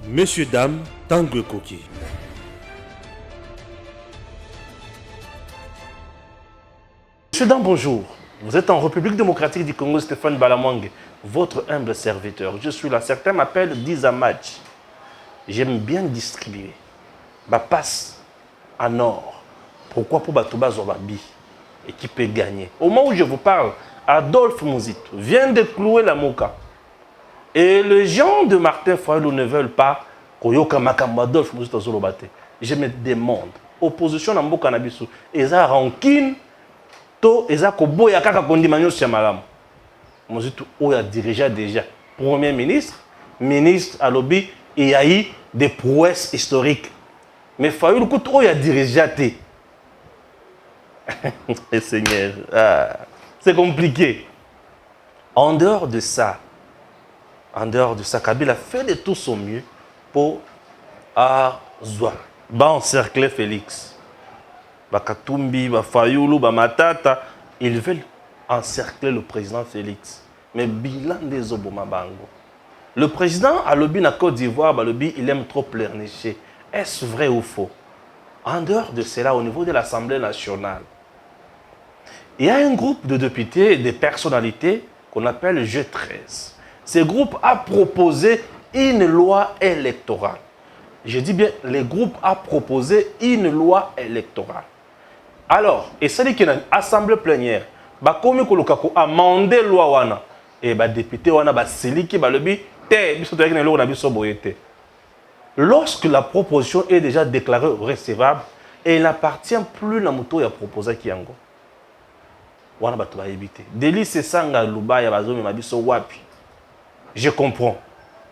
Messieurs, dames, Tanguy Koki. Messieurs, dames, bonjour. Vous êtes en République démocratique du Congo, Stéphane Balamwang, votre humble serviteur. Je suis là. Certains m'appellent Dizamadj. J'aime bien distribuer. Ma passe en or. Pourquoi pour Batoba Zobabi et qui peut gagner? Au moment où je vous parle, Adolphe Mouzito vient de clouer la Moka. Et les gens de Martin Fayulu ne veulent pas Koyoka Makambo Adolphe Mouzito Zolobate. Je me demande, opposition dans Mboka Nabisu, eza rancune, to eza koboya kaka kondimanyo siamalam. Mouzito oya dirigea déjà Premier ministre, ministre à lobby, et il y a eu des prouesses historiques. Mais Fayulu kout oya dirigea te. Seigneur, c'est compliqué. En dehors de ça, Kabila fait de tout son mieux pour encercler Félix. Bakatumbi, Fayulu, Matata, ils veulent encercler le président Félix. Mais bilan des Obama Bango. Le président à lobby na Côte d'Ivoire, il aime trop pleurnicher. Est-ce vrai ou faux? En dehors de cela, au niveau de l'Assemblée nationale, il y a un groupe de députés, des personnalités qu'on appelle G13. Ce groupe a proposé une loi électorale. Je dis bien, le groupe a proposé une loi électorale. Alors, et ça dit qu'il y a une assemblée plénière. Comme il a amendé la loi wana et les députés wana ba seliki ba lebi te biso to yakina loi na biso boyete. Lorsque la proposition est déjà déclarée recevable, et il n'appartient plus à moto ya proposer ki yango. Wana ba to ba éviter. Délice sanga luba ya bazo me biso wapi. Je comprends.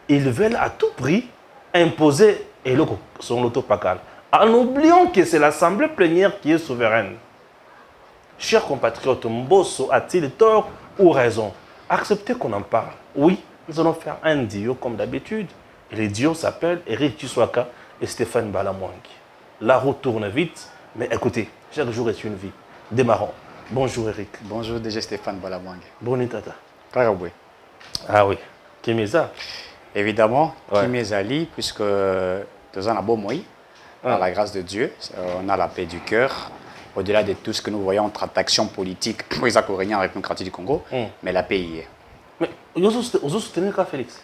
Ils veulent à tout prix imposer son autopacal. En oubliant que c'est l'Assemblée plénière qui est souveraine. Chers compatriotes, Mbosso a-t-il tort ou raison? Acceptez qu'on en parle. Oui, nous allons faire un duo comme d'habitude. Et les duos s'appellent Eric Chiswaka et Stéphane Balamwang. La route tourne vite, mais écoutez, chaque jour est une vie. Démarrons. Bonjour Eric. Bonjour déjà Stéphane Balamwang. Bonne tata. Karaboué. Ah oui. Kimeza. Évidemment, ouais. Kimezali, puisque nous avons un beau moyen, par la grâce de Dieu, on a la paix du cœur, au-delà de tout ce que nous voyons entre actions politiques pour les Coréens avec le République du Congo, mais la paix y est. Mais vous soutenez quoi, Félix?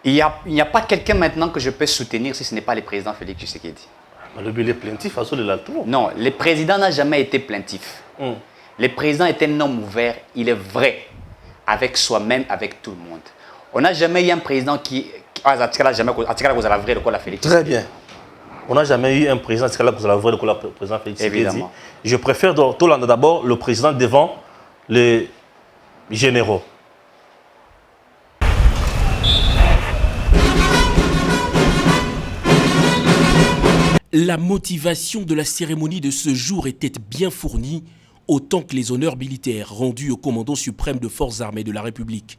Il n'y a pas quelqu'un maintenant que je peux soutenir si ce n'est pas le président Félix Tshisekedi. Le bilan plaintif, non, le président n'a jamais été plaintif. Le président est un homme ouvert, il est vrai, avec soi-même, avec tout le monde. On n'a jamais eu un président qui Très bien. On n'a jamais eu un président qui a vrai le président Félix. Évidemment. Je préfère d'abord le président devant les généraux. La motivation de la cérémonie de ce jour était bien fournie, autant que les honneurs militaires rendus au commandant suprême de forces armées de la République.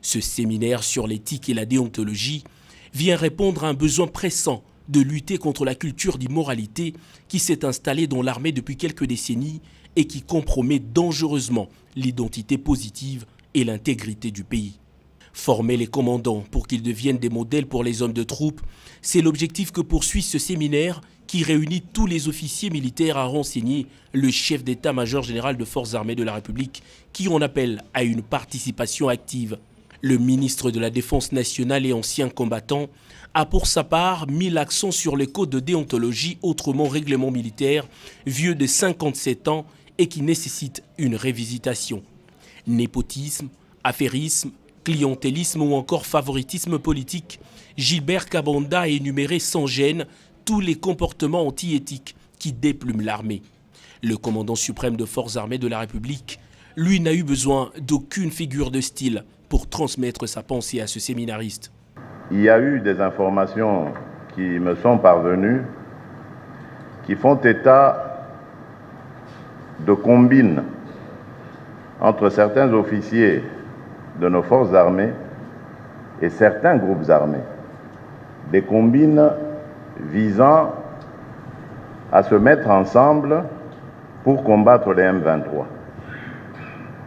Ce séminaire sur l'éthique et la déontologie vient répondre à un besoin pressant de lutter contre la culture d'immoralité qui s'est installée dans l'armée depuis quelques décennies et qui compromet dangereusement l'identité positive et l'intégrité du pays. Former les commandants pour qu'ils deviennent des modèles pour les hommes de troupe, c'est l'objectif que poursuit ce séminaire qui réunit tous les officiers militaires à renseigner le chef d'état-major général de forces armées de la République qui en appelle à une participation active. Le ministre de la Défense nationale et ancien combattant a pour sa part mis l'accent sur les codes de déontologie, autrement règlement militaire, vieux de 57 ans et qui nécessite une révisitation. Népotisme, affairisme, clientélisme ou encore favoritisme politique, Gilbert Kabanda a énuméré sans gêne tous les comportements anti-éthiques qui déplument l'armée. Le commandant suprême de forces armées de la République, lui, n'a eu besoin d'aucune figure de style pour transmettre sa pensée à ce séminariste. Il y a eu des informations qui me sont parvenues qui font état de combines entre certains officiers de nos forces armées et certains groupes armés. Des combines visant à se mettre ensemble pour combattre les M23.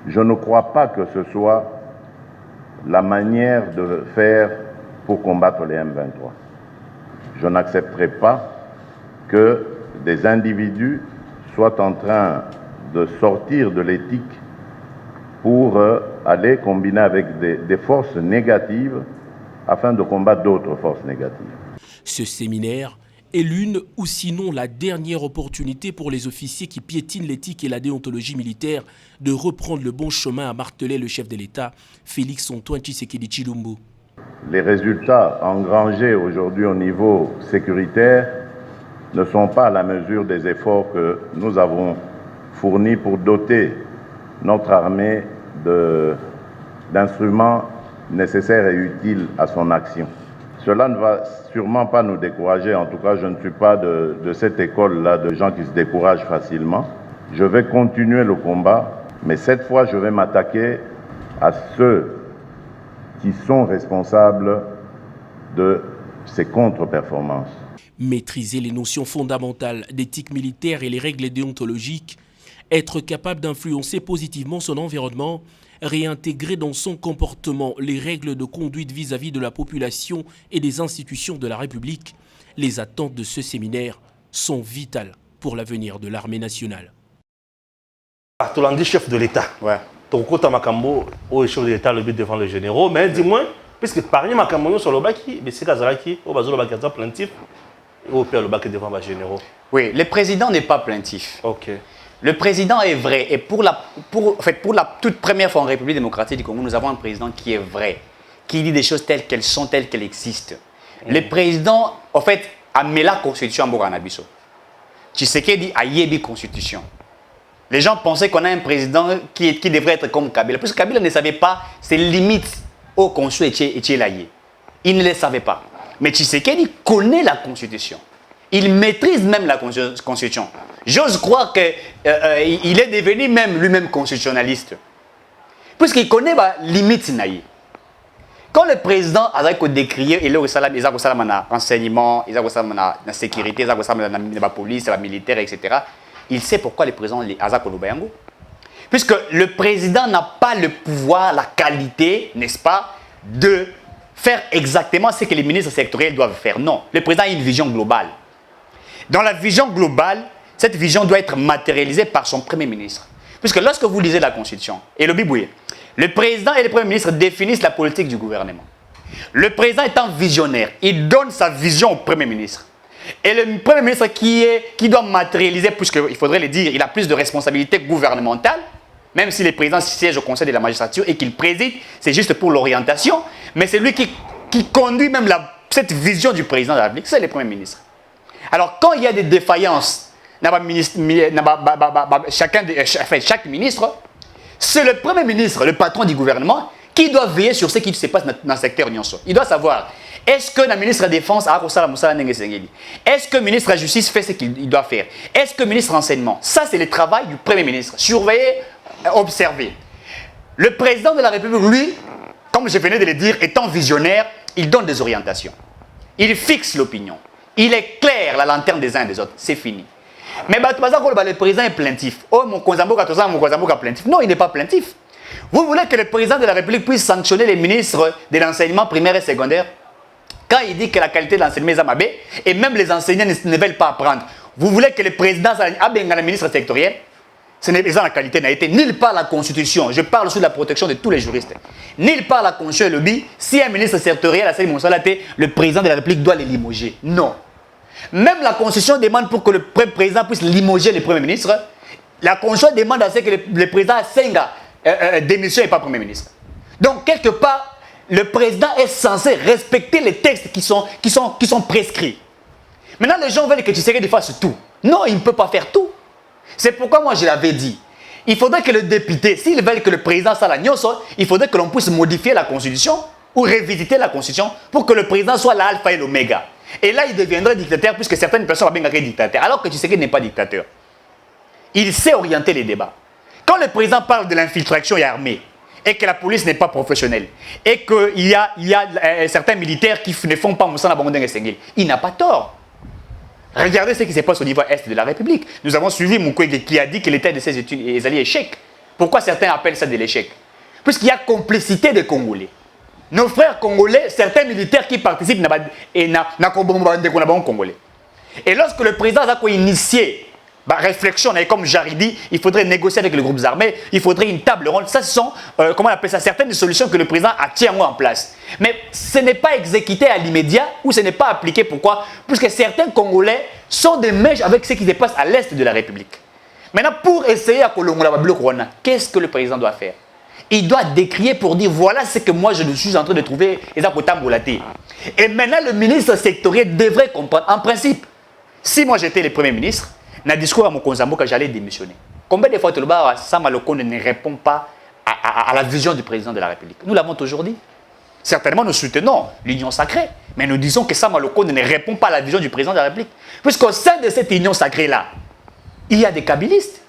Je ne crois pas que ce soit la manière de faire pour combattre les M23. Je n'accepterai pas que des individus soient en train de sortir de l'éthique pour aller combiner avec des forces négatives afin de combattre d'autres forces négatives. Ce séminaire est l'une ou sinon la dernière opportunité pour les officiers qui piétinent l'éthique et la déontologie militaire de reprendre le bon chemin, a martelé le chef de l'État, Félix-Antoine Tshisekedi Tshilombo. Les résultats engrangés aujourd'hui au niveau sécuritaire ne sont pas à la mesure des efforts que nous avons fournis pour doter notre armée d'instruments nécessaires et utiles à son action. Cela ne va sûrement pas nous décourager. En tout cas, je ne suis pas de cette école-là de gens qui se découragent facilement. Je vais continuer le combat, mais cette fois, je vais m'attaquer à ceux qui sont responsables de ces contre-performances. Maîtriser les notions fondamentales d'éthique militaire et les règles déontologiques, être capable d'influencer positivement son environnement, réintégrer dans son comportement les règles de conduite vis-à-vis de la population et des institutions de la République, les attentes de ce séminaire sont vitales pour l'avenir de l'armée nationale. Bartholandi, chef de l'État. Ouais. Tokota Makambo, au chef de l'État, le but devant les généraux. Mais dis-moi, puisque parmi Makambo, sur le baki, mais c'est Kazalaki, au Bazo le baki plaintif, et au père le baki devant les généraux. Oui, le président n'est pas plaintif. Ok. Le président est vrai. Et pour la toute première fois en République démocratique du Congo, nous avons un président qui est vrai, qui dit des choses telles qu'elles sont, telles qu'elles existent. Le président, en fait, a mis la constitution en Boganabiso. Tshisekedi a yebi constitution. Les gens pensaient qu'on a un président qui devrait être comme Kabila. Parce que Kabila ne savait pas ses limites au constitution et Tchélaïe. Il ne les savait pas. Mais Tshisekedi connaît la constitution. Il maîtrise même la constitution. J'ose croire qu'il est devenu même lui-même constitutionnaliste. Puisqu'il connaît les limites. Quand le président a décrié, il a renseignement, il a la sécurité, il a la police, la militaire, etc. Il sait pourquoi le président a Bayango. Puisque le président n'a pas le pouvoir, la qualité, n'est-ce pas, de faire exactement ce que les ministres sectoriels doivent faire. Non, le président a une vision globale. Dans la vision globale, cette vision doit être matérialisée par son Premier ministre. Puisque lorsque vous lisez la Constitution, et le Bibouye, le président et le Premier ministre définissent la politique du gouvernement. Le président étant visionnaire, il donne sa vision au Premier ministre. Et le Premier ministre qui doit matérialiser, puisqu'il faudrait le dire, il a plus de responsabilités gouvernementales, même si le président siège au Conseil de la magistrature et qu'il préside, c'est juste pour l'orientation, mais c'est lui qui conduit même cette vision du président de la République, c'est le Premier ministre. Alors, quand il y a des défaillances, chaque ministre, c'est le Premier ministre, le patron du gouvernement, qui doit veiller sur ce qui se passe dans le secteur Nyonso. Il doit savoir, est-ce que le ministre de la Défense a est-ce que le ministre de la Justice fait ce qu'il doit faire? Est-ce que le ministre de l'Enseignement? Ça, c'est le travail du Premier ministre. Surveiller, observer. Le président de la République, lui, comme je venais de le dire, étant visionnaire, il donne des orientations. Il fixe l'opinion. Il éclaire la lanterne des uns et des autres. C'est fini. Mais le président est plaintif. Oh, mon Konzambo est plaintif. Non, il n'est pas plaintif. Vous voulez que le président de la République puisse sanctionner les ministres de l'enseignement primaire et secondaire quand il dit que la qualité de l'enseignement est amabée et même les enseignants ne veulent pas apprendre. Vous voulez que le président le ministre sectoriel, ce n'est pas la qualité n'a été nulle part la Constitution. Je parle sous la protection de tous les juristes. Nulle part la Constitution le dit. Si un ministre sectoriel a fait le président de la République doit le limoger. Non. Même la Constitution demande pour que le président puisse limoger le Premier ministre. La Constitution demande à ce que le président Senga démissionne et pas Premier ministre. Donc, quelque part, le président est censé respecter les textes qui sont prescrits. Maintenant, les gens veulent que Tshisekedi fasse tout. Non, il ne peut pas faire tout. C'est pourquoi moi je l'avais dit. Il faudrait que le député, s'ils veulent que le président soit la Nyonso, il faudrait que l'on puisse modifier la Constitution ou révisiter la Constitution pour que le président soit l'alpha et l'oméga. Et là, il deviendrait dictateur puisque certaines personnes ont bien été dictateur. Alors que Tshisekedi n'est pas dictateur. Il sait orienter les débats. Quand le président parle de l'infiltration armée et que la police n'est pas professionnelle et qu'il y a certains militaires qui ne font pas Moussana Bangondengue Senghel, il n'a pas tort. Regardez ce qui se passe au niveau est de la République. Nous avons suivi Mukwege qui a dit que l'état de ses études est allé échec. Pourquoi certains appellent ça de l'échec? Puisqu'il y a complicité des Congolais. nos frères congolais, certains militaires qui participent na congolais. Et lorsque le président a initié la réflexion, comme Jaridi, il faudrait négocier avec les groupes armés, il faudrait une table ronde. Ça, ce sont, comment on appelle ça, certaines solutions que le président a tirées en place. Mais ce n'est pas exécuté à l'immédiat ou ce n'est pas appliqué. Pourquoi? Puisque certains Congolais sont des mèches avec ce qui se passe à l'est de la République. Maintenant, pour essayer à Colombo, qu'est-ce que le président doit faire? Il doit décrier pour dire voilà ce que moi je suis en train de trouver. Et maintenant, le ministre sectoriel devrait comprendre. En principe, si moi j'étais le Premier ministre, dans le discours à mon Konzambo que j'allais démissionner. Combien de fois Sama Lokonde ne répond pas à la vision du président de la République? Nous l'avons aujourd'hui. Certainement, nous soutenons l'union sacrée, mais nous disons que Sama Lokonde ne répond pas à la vision du président de la République. Puisqu'au sein de cette union sacrée-là, il y a des kabylistes.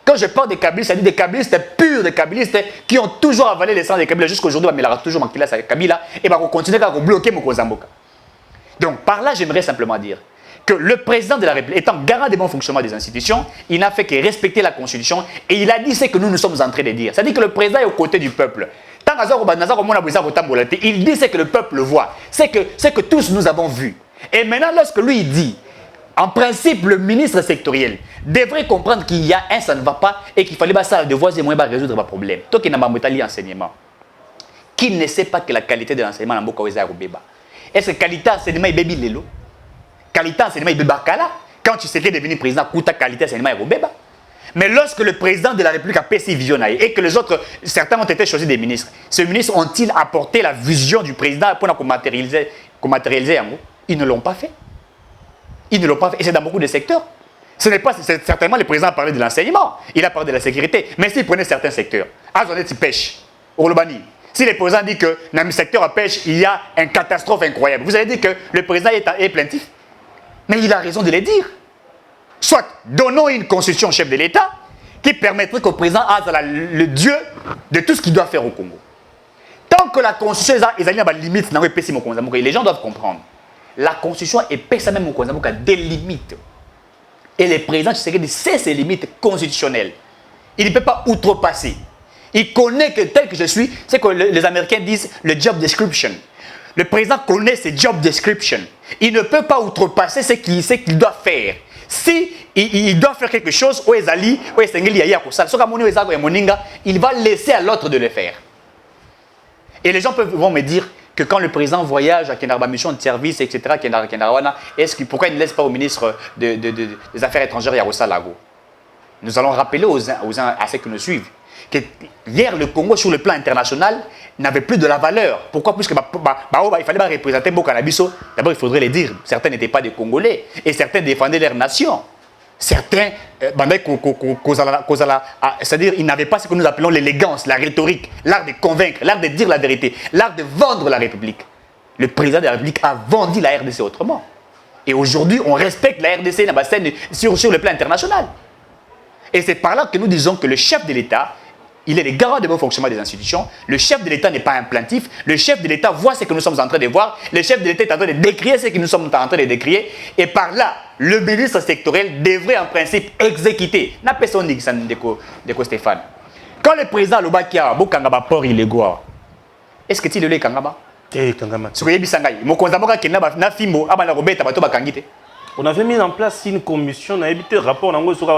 Quand je parle des kabylistes, c'est-à-dire des kabylistes purs, des kabylistes qui ont toujours avalé les sangs des Kabyles jusqu'à aujourd'hui, mais il aura toujours manqué là, c'est Kabila, et va continuer à bloquer mon Konzamboka. Donc, par là, j'aimerais simplement dire que le président de la République, étant garant des bons fonctionnements des institutions, il n'a fait que respecter la Constitution et il a dit ce que nous sommes en train de dire. C'est-à-dire que le président est aux côtés du peuple. Il dit ce que le peuple voit, c'est que tous nous avons vu. Et maintenant, lorsque lui il dit, en principe, le ministre sectoriel devrait comprendre qu'il y a un, ça ne va pas, et qu'il fallait ça de voies et moyens pour résoudre le problème. Toi qui n'as pas enseignement, qui ne sait pas que la qualité de l'enseignement est-ce que qualité d'enseignement est baby lelo? Qualité d'enseignement est bakala. Quand tu sais que devenir président, ta qualité d'enseignement est bébé. Mais lorsque le président de la République a fait ses visions et que les autres, certains ont été choisis des ministres, ces ministres ont-ils apporté la vision du président pour matérialiser en gros? Ils ne l'ont pas fait. Ils ne l'ont pas fait. Et c'est dans beaucoup de secteurs. Ce n'est pas certainement le président a parlé de l'enseignement, il a parlé de la sécurité. Mais s'il prenait certains secteurs, Azoneti pêche, Orlobani. Si le président dit que dans le secteur à pêche, il y a une catastrophe incroyable, vous allez dire que le président est plaintif? Mais il a raison de le dire. Soit donnons une constitution au chef de l'État qui permettrait qu'au président soit le dieu de tout ce qu'il doit faire au Congo. Tant que la constitution est à la limite, les gens doivent comprendre. La constitution est même au Congo des limites. Et le président Tshisekedi sait ses limites constitutionnelles. Il ne peut pas outrepasser. Il connaît que tel que je suis, c'est que les Américains disent le job description. Le président connaît ses job description. Il ne peut pas outrepasser ce qu'il doit faire. Si il doit faire quelque chose, il va laisser à l'autre de le faire. Et les gens vont me dire que quand le président voyage à Kenarba mission de service, etc., pourquoi il ne laisse pas au ministre des Affaires étrangères Yarossa Lago? Nous allons rappeler à ceux qui nous suivent que hier, le Congo, sur le plan international, n'avait plus de la valeur. Pourquoi? Puisque il fallait représenter Bokanabiso. D'abord, il faudrait le dire. Certains n'étaient pas des Congolais et certains défendaient leur nation. Certains, c'est-à-dire, ils n'avaient pas ce que nous appelons l'élégance, la rhétorique, l'art de convaincre, l'art de dire la vérité, l'art de vendre la République. Le président de la République a vendu la RDC autrement. Et aujourd'hui, on respecte la RDC sur le plan international. Et c'est par là que nous disons que le chef de l'État, il est le garant de bon fonctionnement des institutions. Le chef de l'État n'est pas un plaintif. Le chef de l'État voit ce que nous sommes en train de voir. Le chef de l'État est en train de décrire ce que nous sommes en train de décrire. Et par là, le ministre sectoriel devrait en principe exécuter. N'a pas son de Stéphane. Quand le président Lobakia Bokangaba port illégaux, est-ce que tu le Kangaba? Kangaba. On avait mis en place une commission, on a évité le rapport.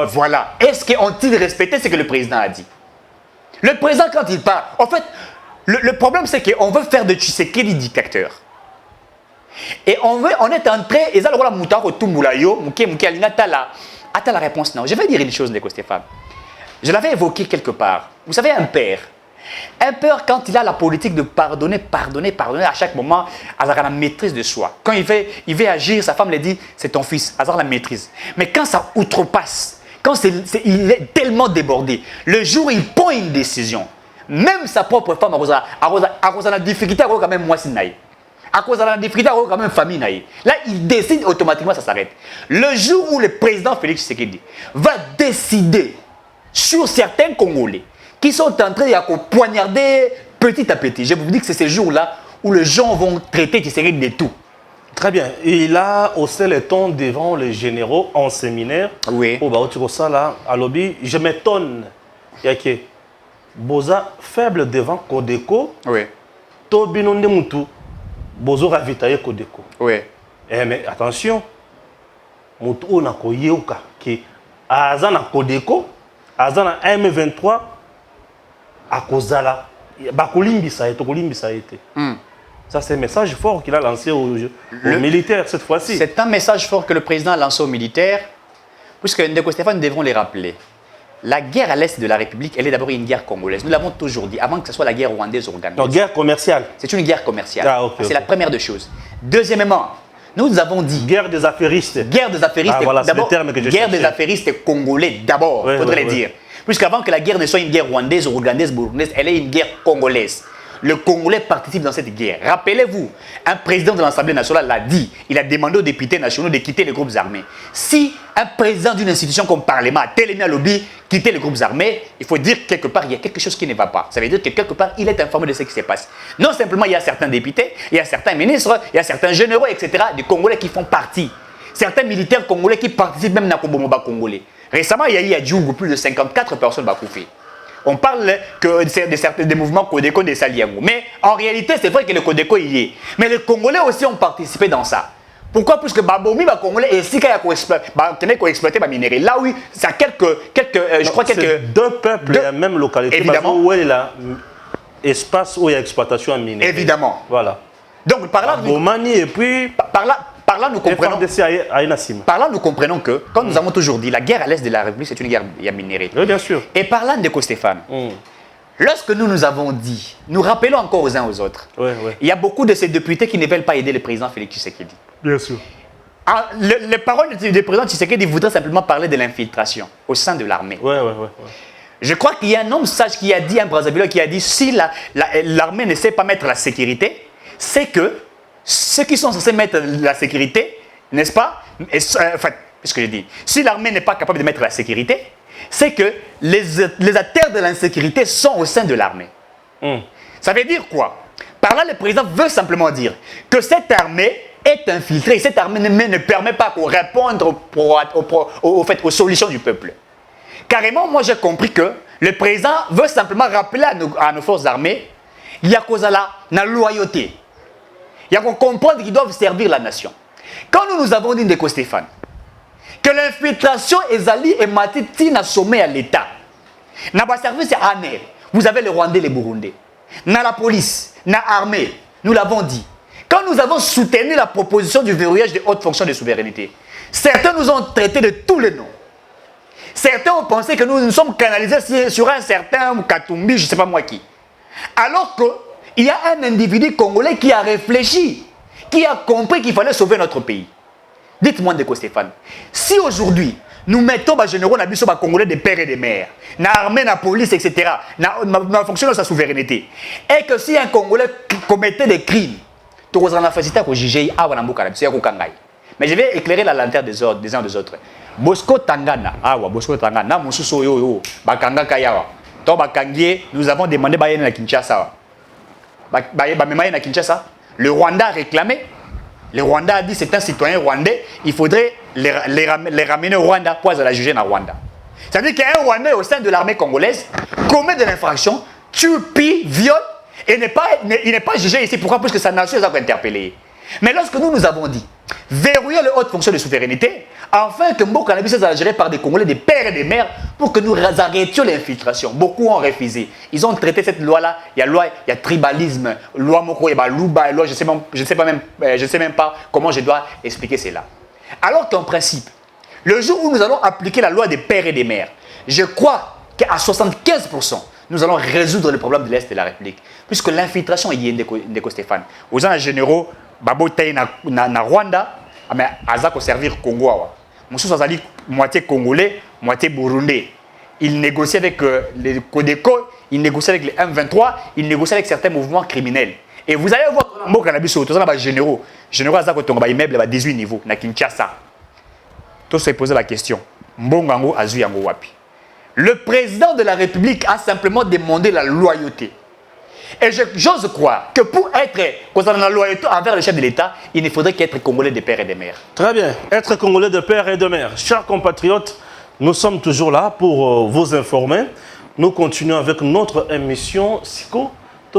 Voilà. Est-ce qu'on-t-il respecté ce que le président a dit? Le président, quand il parle, en fait, le problème, c'est qu'on veut faire de Tshisekedi dictateur. Et on est entré, et ça, la réponse, non. Je vais dire une chose, Ndeko Stéphane. Je l'avais évoqué quelque part. Vous savez, un père, quand il a la politique de pardonner à chaque moment, il a la maîtrise de soi. Quand il veut agir, sa femme lui dit, c'est ton fils, il a la maîtrise. Mais quand ça outrepasse, quand il est tellement débordé, le jour où il prend une décision, même sa propre femme a cause de la difficulté, à quand même moi à cause de la difficulté, à quand même famille. Là, il décide automatiquement, ça s'arrête. Le jour où le président Félix Tshisekedi va décider sur certains Congolais qui sont en train de poignarder petit à petit, je vous dis que c'est ces jours-là où les gens vont traiter Tshisekedi de tout. Très bien. Il a haussé le ton devant les généraux en séminaire. Oui. À lobby, je m'étonne. Il y a que Boza faible devant Kodeko. Oui. to bino nde mutu bozo ravitailler Codeco. Oui. Mais attention, mutu on a koyeuka que azana Codeco, azana M23 akozala bakolimbisa et tokolimbisa été. Ça, c'est un message fort qu'il a lancé aux militaires cette fois-ci. C'est un message fort que le président a lancé aux militaires, puisque Ndeko Stéphane, nous devons les rappeler. La guerre à l'est de la République, elle est d'abord une guerre congolaise. Nous l'avons toujours dit, avant que ce soit la guerre rwandaise organisée. Non, guerre commerciale. C'est une guerre commerciale. Ah, okay, c'est la première des choses. Deuxièmement, nous avons dit... Guerre des affairistes. Guerre des affairistes. Ah, voilà, d'abord, c'est le terme que je guerre cherchais. des affairistes congolais, d'abord, il faudrait le dire. Puisqu'avant que la guerre ne soit une guerre rwandaise, ougandaise, burundaise, elle est une guerre congolaise. Le Congolais participe dans cette guerre. Rappelez-vous, un président de l'Assemblée nationale l'a dit. Il a demandé aux députés nationaux de quitter les groupes armés. Si un président d'une institution comme Parlement a tellement à lobby quitter les groupes armés, il faut dire quelque part il y a quelque chose qui ne va pas. Ça veut dire que quelque part il est informé de ce qui se passe. Non simplement il y a certains députés, il y a certains ministres, il y a certains généraux, etc. des Congolais qui font partie. Certains militaires congolais qui participent même dans le combat congolais. Récemment, il y a eu à Djougou plus de 54 personnes bakouffées. On parle que de certains des mouvements Codeco de Saliango. Mais en réalité, c'est vrai que le Codeco y est. Mais les Congolais aussi ont participé dans ça. Pourquoi? Puisque Babomi, les Congolais, et si il y a exploité les minéraux, là oui, ça je crois quelques... Deux peuples et la même localité. Évidemment. Où est l'espace où il y a exploitation en minéraux. Évidemment. Voilà. Donc par là, Bomani et puis... Par là, nous comprenons, nous comprenons que, comme nous avons toujours dit, la guerre à l'est de la République, c'est une guerre minérale. Oui, bien sûr. Et parlant de Stéphane, lorsque nous avons dit, nous rappelons encore aux uns aux autres, il y a beaucoup de ces députés qui ne veulent pas aider le président Félix Tshisekedi. Bien sûr. Les paroles du président Tshisekedi voudraient simplement parler de l'infiltration au sein de l'armée. Je crois qu'il y a un homme sage qui a dit, un Brazzaville qui a dit, si l'armée ne sait pas mettre la sécurité, c'est que ceux qui sont censés mettre la sécurité, n'est-ce pas? Enfin, ce que je dis, si l'armée n'est pas capable de mettre la sécurité, c'est que les acteurs de l'insécurité sont au sein de l'armée. Ça veut dire quoi? Par là, le président veut simplement dire que cette armée est infiltrée. Cette armée ne permet pas qu'on réponde aux solutions du peuple. Carrément, moi j'ai compris que le président veut simplement rappeler à nos forces armées, il y a cause à la loyauté. Il y a qu'on comprendre qu'ils doivent servir la nation. Quand nous avons dit de Stéphane, que l'infiltration est allée et matiti n'a sommet à l'État. Dans le service ANR, vous avez les Rwandais et les Burundais. Dans la police, dans l'armée, nous l'avons dit. Quand nous avons soutenu la proposition du verrouillage des hautes fonctions de souveraineté, certains nous ont traités de tous les noms. Certains ont pensé que nous sommes canalisés sur un certain Katumbi, je ne sais pas moi qui. Alors que il y a un individu congolais qui a réfléchi, qui a compris qu'il fallait sauver notre pays. Dites-moi, Ndeko Stéphane, si aujourd'hui, nous mettons les généraux les Congolais des pères et des mères, dans l'armée, dans la police, etc., dans la fonction de sa souveraineté, et que si un Congolais commettait des crimes, tu vas en facilité à juger mais je vais éclairer la lanterne des uns des autres. Bosco Tangana, Bosco Tangana, Moussousso Yo, Bakanga Kayawa, nous avons demandé à Kinshasa. Le Rwanda a réclamé. Le Rwanda a dit que c'est un citoyen rwandais. Il faudrait les ramener au Rwanda pour la juger en Rwanda. Ça veut dire qu'un Rwandais au sein de l'armée congolaise commet de l'infraction, tue, pille, viole et il n'est pas jugé ici. Pourquoi? Parce que sa nation est interpellée. Mais lorsque nous avons dit verrouiller les hautes fonctions de souveraineté, afin que Mboka Cannabis soit géré par des Congolais, des pères et des mères, pour que nous arrêtions l'infiltration. Beaucoup ont refusé. Ils ont traité cette loi-là. Il y a tribalisme, loi Moko, il y a Louba, loi, je ne sais même pas comment je dois expliquer cela. Alors qu'en principe, le jour où nous allons appliquer la loi des pères et des mères, je crois qu'à 75%, nous allons résoudre le problème de l'Est de la République. Puisque l'infiltration est Ndeko Stéphane. Aux gens généraux, Babo Taï na Rwanda, mais Azako servir Congo. Moussou Azali, moitié congolais, moitié burundais. Il négocie avec les Codeco, il négocie avec les M23, il négocie avec certains mouvements criminels. Et vous allez voir, Mbo Cannabis, généraux Azako Tonga, immeuble à 18 niveaux, na Kinshasa. Tout se posé la question. Mbongango Azu Yango Wapi. Le président de la République a simplement demandé la loyauté. Et j'ose croire que pour être concernant la loyauté envers le chef de l'État, il ne faudrait qu'être Congolais de père et de mère. Très bien, être Congolais de père et de mère. Chers compatriotes, nous sommes toujours là pour vous informer. Nous continuons avec notre émission Siko.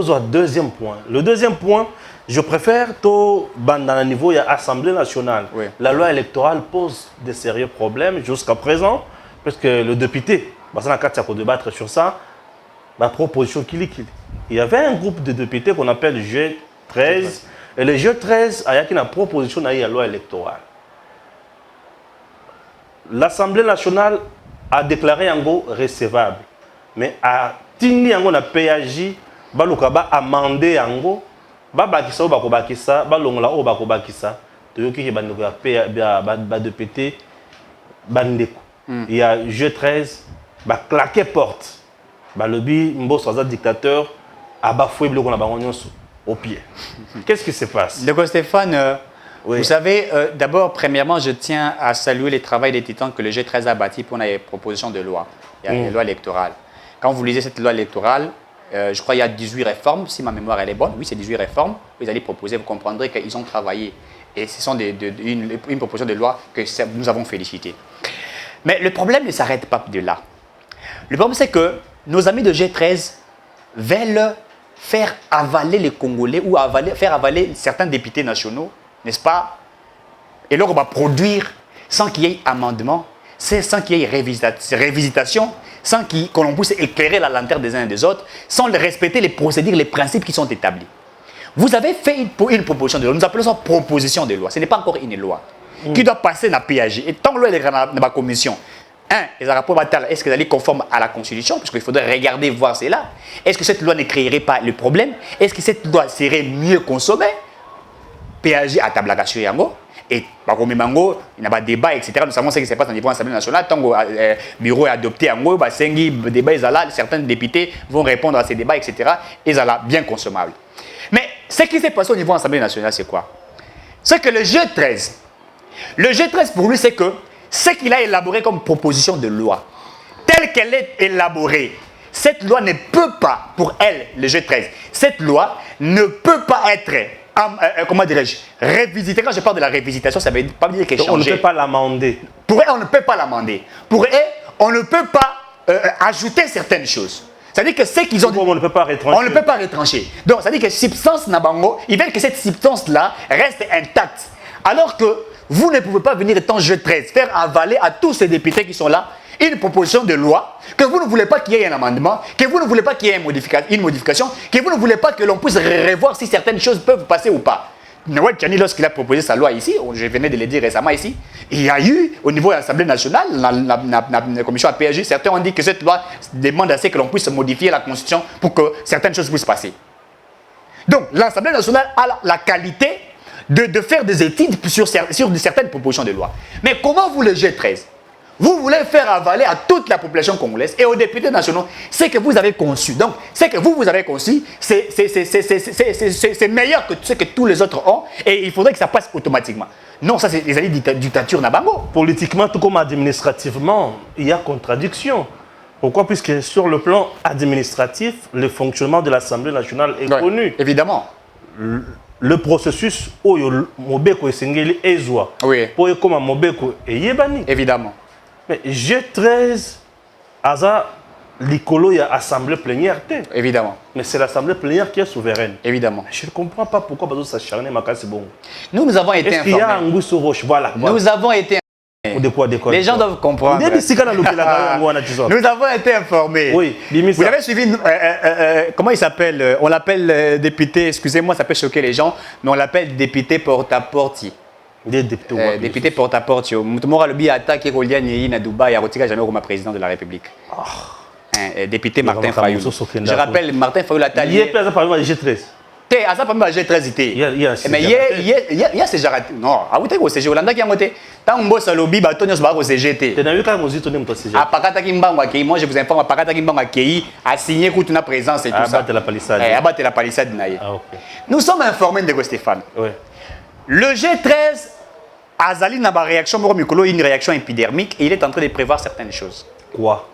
deuxième point. Le deuxième point, je préfère dans le niveau de l'Assemblée nationale. Oui. La loi électorale pose des sérieux problèmes jusqu'à présent, parce que le député, on a qu'à débattre sur ça, ma proposition qu'il y avait un groupe de députés qu'on appelle G13, et le G13 a une proposition de la loi électorale. L'Assemblée nationale a déclaré un go recevable, mais a tenu un go na PAJ, baluka ba amendé un go, ba bakisa ou bako bakisa, ba longola ou bako bakisa, to yoki ki bandeko ya ba député bandeko. Il y a G13, ba claquer porte, ba lobby mboso za dictateur, a bafoué biloko na bango nyonso au pied. Qu'est-ce qui se passe? D'accord Stéphane, oui. Vous savez, d'abord, premièrement, je tiens à saluer le travail des titans que le G13 a bâti pour les propositions de loi. Il y a une loi électorale. Quand vous lisez cette loi électorale, je crois qu'il y a 18 réformes, si ma mémoire elle est bonne. Oui, c'est 18 réformes. Vous allez proposer, vous comprendrez qu'ils ont travaillé. Et ce sont une proposition de loi que nous avons félicité. Mais le problème ne s'arrête pas de là. Le problème, c'est que nos amis de G13 veulent faire avaler les Congolais ou faire avaler certains députés nationaux, n'est-ce pas? Et là, on va produire sans qu'il y ait amendement, sans qu'il y ait révisitation, sans qu'on puisse éclairer la lanterne des uns et des autres, sans respecter les procédures, les principes qui sont établis. Vous avez fait une proposition de loi, nous appelons ça proposition de loi, ce n'est pas encore une loi, qui doit passer dans la PAJ. Et tant que l'on est dans la commission, est-ce qu'elle est conforme à la Constitution? Parce qu'il faudrait regarder, voir cela. Est-ce que cette loi ne créerait pas le problème? Est-ce que cette loi serait mieux consommée? PAJ à table à Yango. Et il y a pas de débat, etc. Nous savons ce qui se passe au niveau de l'Assemblée nationale. Tant que le bureau est adopté, certains députés vont répondre à ces débats, etc. Et ça là bien consommable. Mais ce qui s'est passé au niveau de l'Assemblée nationale, c'est quoi? C'est que le G13 pour lui, c'est que ce qu'il a élaboré comme proposition de loi, telle qu'elle est élaborée, cette loi ne peut pas, pour elle, le G13, cette loi ne peut pas être, comment dirais-je, révisitée. Quand je parle de la révisitation, ça ne veut pas dire qu'elle change. On ne peut pas l'amender. Pour elle, on ne peut pas l'amender. Pour elle, on ne peut pas ajouter certaines choses. C'est-à-dire que ce qu'ils ont dit, on ne peut pas retrancher. On ne peut pas retrancher. Donc, c'est-à-dire que substance Nabango, ils veulent que cette substance-là reste intacte. Alors que vous ne pouvez pas venir, étant G13, faire avaler à tous ces députés qui sont là une proposition de loi, que vous ne voulez pas qu'il y ait un amendement, que vous ne voulez pas qu'il y ait une modification, que vous ne voulez pas que l'on puisse revoir si certaines choses peuvent passer ou pas. Noël Tchani, lorsqu'il a proposé sa loi ici, je venais de le dire récemment ici, il y a eu au niveau de l'Assemblée nationale, la commission APAJ, certains ont dit que cette loi demande à ce que l'on puisse modifier la Constitution pour que certaines choses puissent passer. Donc l'Assemblée nationale a la qualité de faire des études sur certaines propositions de loi. Mais comment vous, le G13, vous voulez faire avaler à toute la population congolaise et aux députés nationaux ce que vous avez conçu. Donc, ce que vous avez conçu, c'est meilleur que ce que tous les autres ont et il faudrait que ça passe automatiquement. Non, ça c'est les années de dictature Nabango. Politiquement, tout comme administrativement, il y a contradiction. Pourquoi? Puisque sur le plan administratif, le fonctionnement de l'Assemblée nationale est connu. Évidemment. Le processus où Mobeko Esengeli Ezwa, pour comme Mobeko et Yebani. Évidemment. Mais G13, Aza, l'icolo, il y a assemblée plénière. Évidemment. Mais c'est l'assemblée plénière qui est souveraine. Évidemment. Je ne comprends pas pourquoi Bazo s'acharne, mais c'est bon. Nous avons été informés. Est-ce qu'il y a un goût sur roche? Voilà. Nous avons été de quoi? Les gens doivent comprendre. Nous avons été informés. Oui, vous avez suivi, comment il s'appelle? On l'appelle député, excusez-moi, ça peut choquer les gens, mais on l'appelle député porte-à-porte. Député porte-à-porte. Moutoumora Lobi a attaqué Rolian à Dubaï, a retiré jamais comme président de la République. Député Martin Fayoul. Je rappelle, Martin Fayoul a taillé. Il y a plein de G13. À ça, pas G13. Mais il y a ces gens. Non, à vous, c'est Jolanda qui a monté. Tant que boss Lobi, Batonios Baro, c'est GT. Tu n'as vu quand vous êtes tourné, à Pakata Kimbango, moi je vous informe, à Pakata Kimbango a signé contre une présence et tout ça. Abattre la palissade. Abattre la palissade. Nous sommes informés de Stéphane. Le G13 Azali n'a pas réaction, une réaction épidermique et il est en train de prévoir certaines choses. Quoi?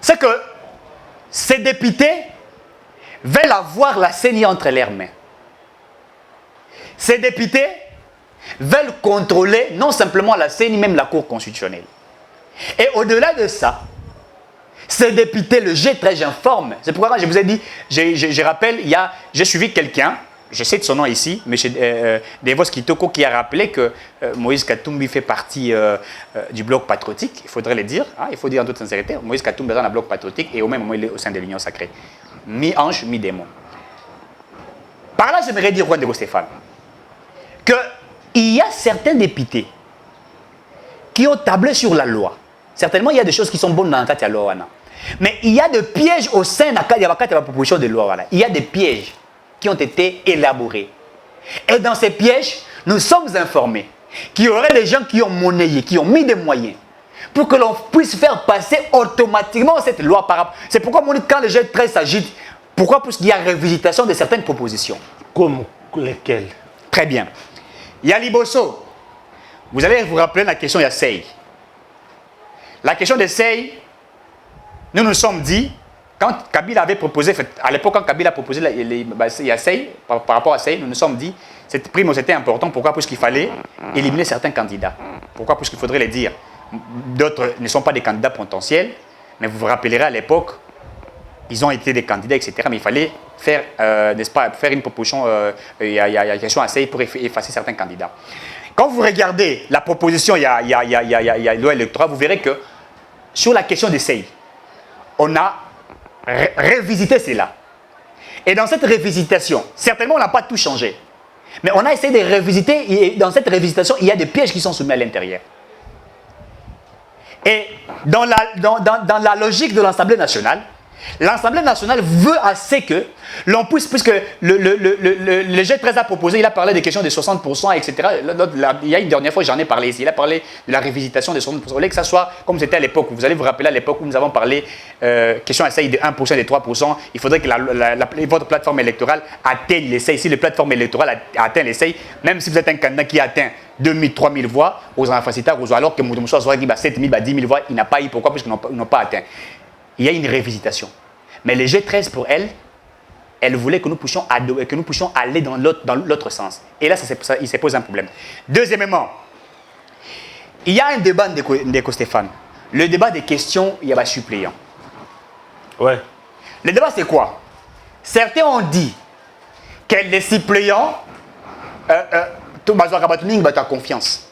C'est que ces députés veulent avoir la CENI entre leurs mains. Ces députés veulent contrôler non simplement la CENI, même la Cour constitutionnelle. Et au-delà de ça, Ces députés, le G13, j'informe. C'est pourquoi je vous ai dit, je rappelle, j'ai suivi quelqu'un, je sais de son nom ici, M. Devos Kitoko, qui a rappelé que Moïse Katumbi fait partie du bloc patriotique, il faudrait le dire, hein, il faut dire en toute sincérité. Moïse Katumbi est dans le bloc patriotique et au même moment, il est au sein de l'Union sacrée. Mi-ange, mi-démon. Par là, j'aimerais dire, Juan de Stéphane, qu'il y a certains députés qui ont tablé sur la loi. Certainement, il y a des choses qui sont bonnes dans la loi. Mais il y a des pièges au sein de la proposition de loi. Il y a des pièges qui ont été élaborés. Et dans ces pièges, nous sommes informés qu'il y aurait des gens qui ont monnayé, qui ont mis des moyens pour que l'on puisse faire passer automatiquement cette loi par rapport. C'est pourquoi, quand le G13 s'agite, pourquoi? Parce qu'il y a révisitation de certaines propositions. Comme lesquelles? Très bien. Il y a Liboso. Vous allez vous rappeler la question Yassei. La question de Sey, nous nous sommes dit, quand Kabila avait proposé, à l'époque quand Kabila a proposé Yassei, par rapport à Sey, nous nous sommes dit, cette prime c'était important, pourquoi? Parce qu'il fallait éliminer certains candidats. Pourquoi? Parce qu'il faudrait les dire. D'autres ne sont pas des candidats potentiels, mais vous vous rappellerez à l'époque, ils ont été des candidats, etc. Mais il fallait faire, n'est-ce pas, faire une proposition, il y a une question à Sey pour effacer certains candidats. Quand vous regardez la proposition, il y a loi électorale, vous verrez que sur la question des CEI, on a révisité cela. Et dans cette révisitation, certainement on n'a pas tout changé. Mais on a essayé de révisiter, et dans cette révisitation, il y a des pièges qui sont soumis à l'intérieur. Et dans la logique de l'Assemblée nationale veut assez que l'on puisse, puisque le G13 a proposé, il a parlé des questions de 60%, etc. Il y a une dernière fois, j'en ai parlé ici, il a parlé de la révisitation de 60%. Au lieu que ça soit comme c'était à l'époque, vous allez vous rappeler à l'époque où nous avons parlé, question à de 1% et de 3%, il faudrait que votre plateforme électorale atteigne les seuils. Si la plateforme électorale atteint les seuils, même si vous êtes un candidat qui atteint 2000, 3000 voix aux infacitaires, alors que Moutoumoussa soit 7000, 10 000 voix, il n'a pas eu. Pourquoi? Parce qu'ils n'ont pas atteint. Il y a une révisitation. Mais les G13, pour elle voulait que nous puissions aller dans l'autre sens. Et là, il se pose un problème. Deuxièmement, il y a un débat de Stéphane. Le débat des questions, il y a des suppléants. Ouais. Le débat, c'est quoi? Certains ont dit que les suppléants, ta confiance.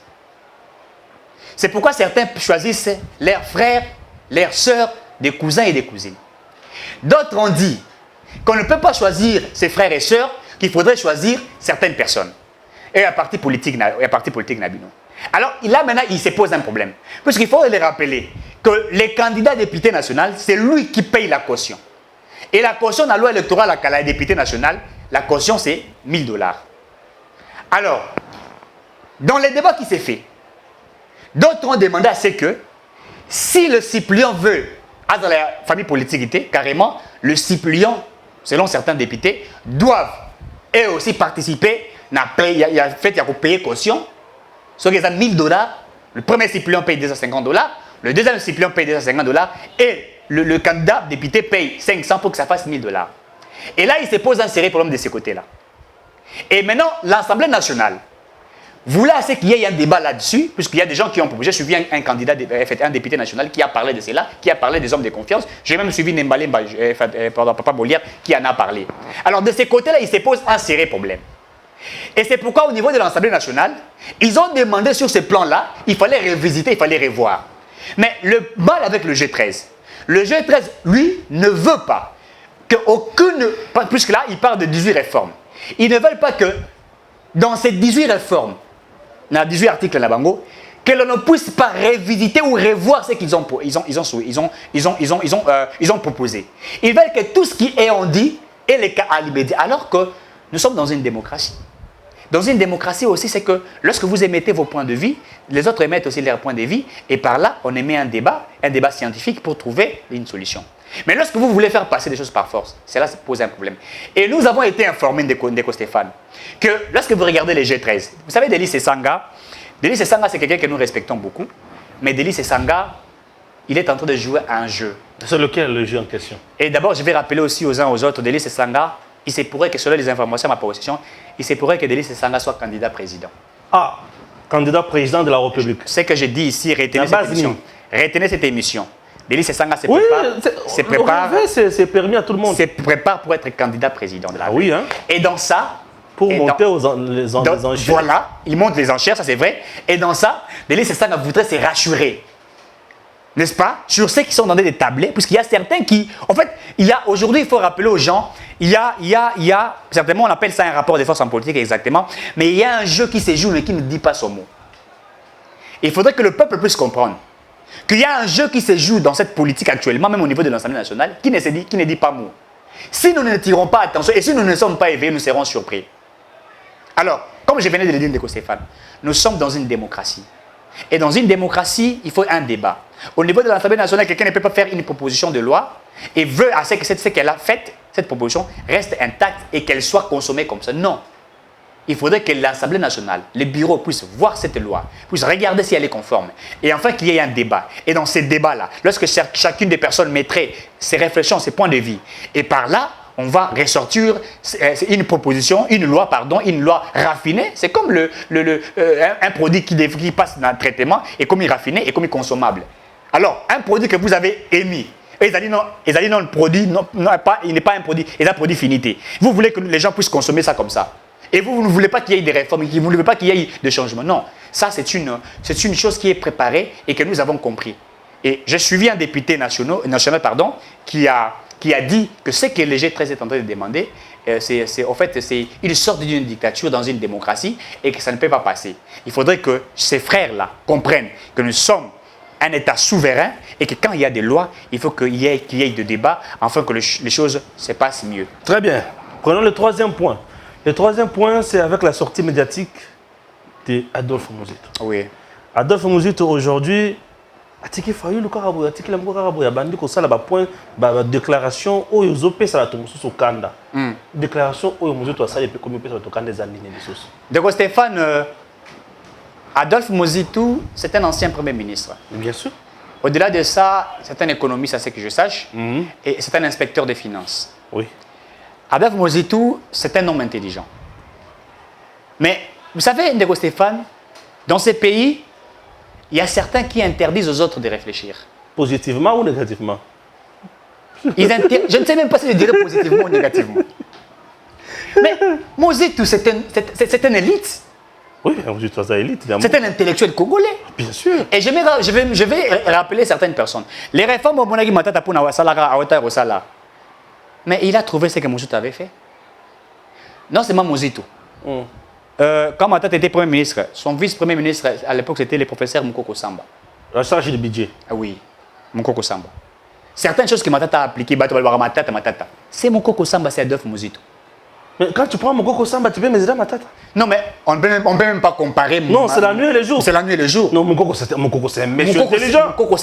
C'est pourquoi certains choisissent leurs frères, leurs sœurs, des cousins et des cousines. D'autres ont dit qu'on ne peut pas choisir ses frères et sœurs, qu'il faudrait choisir certaines personnes. Et un parti politique Nabino. Alors là maintenant, il se pose un problème. Parce qu'il faut les rappeler que les candidats députés nationaux, c'est lui qui paye la caution. Et la caution dans la loi électorale à la député nationale, la caution c'est $1000. Alors, dans les débats qui s'est fait, d'autres ont demandé à ce que, si le suppléant veut, dans la famille politique, carrément, le suppléant, selon certains députés, doivent eux aussi participer, il y a payer caution, soit qu'ils ont $1000, le premier suppléant paye $250, le deuxième suppléant paye $250, et le candidat député paye 500 pour que ça fasse $1000. Et là, il se pose un sérieux problème de ce côté-là. Et maintenant, l'Assemblée nationale voulait assez qu'il y ait un débat là-dessus, puisqu'il y a des gens qui ont proposé. J'ai suivi un candidat, un député national qui a parlé de cela, qui a parlé des hommes de confiance. J'ai même suivi Papa Molière qui en a parlé. Alors de ces côtés-là, il se pose un sérieux problème. Et c'est pourquoi au niveau de l'Assemblée nationale, ils ont demandé sur ce plan-là, il fallait revisiter, il fallait revoir. Mais le mal avec le G13, lui, ne veut pas qu'aucune, puisque là, il parle de 18 réformes. Ils ne veulent pas que dans ces 18 réformes, dans 18 articles de la Bango, que l'on ne puisse pas revisiter ou revoir ce qu'ils ont proposé. Ils veulent que tout ce qui est on dit est le cas à l'immédiat, alors que nous sommes dans une démocratie. Dans une démocratie aussi, c'est que lorsque vous émettez vos points de vue, les autres émettent aussi leurs points de vue, et par là, on émet un débat scientifique pour trouver une solution. Mais lorsque vous voulez faire passer des choses par force, cela pose un problème. Et nous avons été informés de Stéphane que lorsque vous regardez les G13, vous savez, Delis Esanga, c'est quelqu'un que nous respectons beaucoup, mais Delis Esanga, il est en train de jouer à un jeu. C'est lequel le jeu en question? Et d'abord, je vais rappeler aussi aux uns aux autres, Delis Esanga, il se pourrait que selon les informations à ma possession, il se pourrait que Delis Esanga soit candidat président. Ah, candidat président de la République. Ce que j'ai dit ici, retenez cette émission. Denis Sessanga se Oui, prépare. c'est permis à tout le monde. Se prépare pour être candidat président de la République. Oui, hein. Et dans ça. Pour monter les enchères. Voilà, il monte les enchères, ça c'est vrai. Et dans ça, Denis Sessanga voudrait se rassurer. N'est-ce pas? Sur ceux qui sont dans des tablets, puisqu'il y a certains qui. En fait, aujourd'hui, il faut rappeler aux gens, il y a, certainement, on appelle ça un rapport de force en politique exactement, mais il y a un jeu qui se joue mais qui ne dit pas son mot. Il faudrait que le peuple puisse comprendre qu'il y a un jeu qui se joue dans cette politique actuellement, même au niveau de l'Assemblée nationale, qui ne dit pas mot. Si nous ne tirons pas attention et si nous ne sommes pas éveillés, nous serons surpris. Alors, comme je venais de le dire, Ndeko Stéphane, nous sommes dans une démocratie. Et dans une démocratie, il faut un débat. Au niveau de l'Assemblée nationale, quelqu'un ne peut pas faire une proposition de loi et veut à ce que ce qu'elle a fait, cette proposition, reste intacte et qu'elle soit consommée comme ça. Non. Il faudrait que l'Assemblée nationale, les bureaux puissent voir cette loi, puissent regarder si elle est conforme. Et enfin qu'il y ait un débat. Et dans ces débats-là, lorsque chacune des personnes mettrait ses réflexions, ses points de vue, et par là, on va ressortir une loi raffinée. C'est comme un produit qui passe dans le traitement et comme il raffiné et comme il consommable. Alors, un produit que vous avez émis, et ils ont dit non, le produit, il n'est pas un produit, il est un produit finité. Vous voulez que les gens puissent consommer ça comme ça. Et vous ne voulez pas qu'il y ait des réformes, vous ne voulez pas qu'il y ait des changements. Non, ça c'est une chose qui est préparée et que nous avons compris. Et j'ai suivi un député national qui a dit que ce que les G13 est en train de demander, c'est une sorte d'une dictature dans une démocratie et que ça ne peut pas passer. Il faudrait que ces frères-là comprennent que nous sommes un État souverain et que quand il y a des lois, il faut qu'il y ait des débats afin que les choses se passent mieux. Très bien. Prenons le troisième point. Le troisième point, c'est avec la sortie médiatique d'Adolphe Muzito. Oui. Adolphe Muzito, aujourd'hui, atiki Fayulu Karabo, atiki Lambo Karabo, ya bandi ko sala ba point ba déclaration oyo zopesa la tomususu kanda. Déclaration oyo Muzito asala pe komi pesa to kanda za ligne lisusu. Ndeko Stéphane, Adolphe Muzito, c'est un ancien premier ministre. Bien sûr. Au-delà de ça, c'est un économiste, à ce que je sache, et c'est un inspecteur des finances. Oui. Adolphe Muzito, c'est un homme intelligent. Mais, vous savez, Ndeko Stéphane, dans ces pays, il y a certains qui interdisent aux autres de réfléchir. Positivement ou négativement? Je ne sais même pas si je dirais positivement ou négativement. Mais Muzito, c'est une élite. Oui, Muzito, c'est une élite. C'est un intellectuel congolais. Bien sûr. Et je vais rappeler certaines personnes. Les réformes au Monagi Matata pour Nawasalara, Aota Rosala. Mais il a trouvé ce que Muzito avait fait. Non seulement Muzito. Quand Matata était Premier ministre, son vice-premier ministre, à l'époque, c'était le professeur Mukoko Samba. La charge du budget. Ah oui, Mukoko Samba. Certaines choses que Matata a appliquées, Matata. C'est Mukoko Samba, c'est Adolphe Muzito. Mais quand tu prends Mukoko Samba, tu peux mesurer Matata. Non, mais on ne peut même pas comparer. Non, c'est la nuit et le jour. C'est la nuit et le jour. Non, Mukoko, c'est un monsieur intelligent. Mukoko,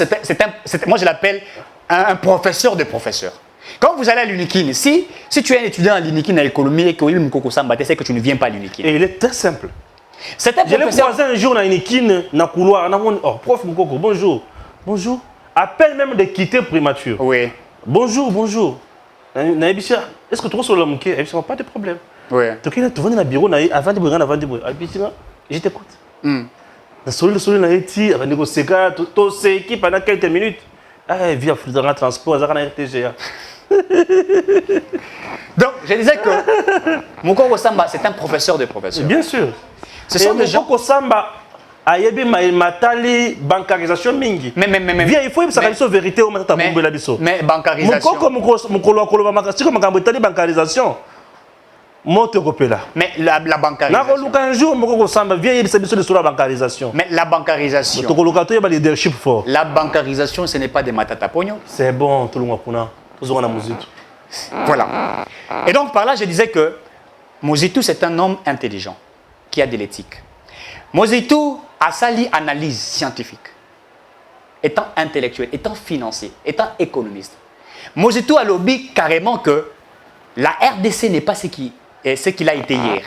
moi, je l'appelle un professeur de professeurs. Quand vous allez à l'UNIKIN, si tu es un étudiant à l'UNIKIN à l'économie et que Mukoko Samba, tu sais que tu ne viens pas à l'UNIKIN. Et il est très simple. C'est un professeur. Je l'ai croisé un jour dans l'UNIKIN, dans le couloir. Oh, prof Mukoko, bonjour. Bonjour. Appelle même de quitter primature. Oui. Bonjour, bonjour. Est-ce que tu reçois le mouquet? Pas de problème. Oui. Tu viens dans le bureau avant de brûler. Je t'écoute. Le soleil, avant de sécher, tout s'équipe pendant quelques minutes. Ah, via le transport, ça va RTGA. Donc, je disais que Mukoko Samba, c'est un professeur de professeurs. Bien sûr. Ce sont des gens. Mukoko Samba, ayebi matali bancarisation mingi. Mais bien, il faut que ça soit vérité au matata bombela biso. Mais bancarisation. Mukolo koloba makasiko makambo tali bancarisation. Moto kopela. Mais la bancarisation. Nakoluka un jour Mukoko Samba vient yebisa biso sur la bancarisation. Mais la bancarisation. Tokoluka to yeba leadership fort. La bancarisation, ce n'est pas des matata pognon. C'est bon, tout le monde kuna. Tout na Muzito. Voilà. Et donc par là, je disais que Muzito, c'est un homme intelligent qui a de l'éthique. Muzito a sali analyse scientifique, étant intellectuel, étant financier, étant économiste. Muzito a lobby carrément que la RDC n'est pas ce qu'il a été hier.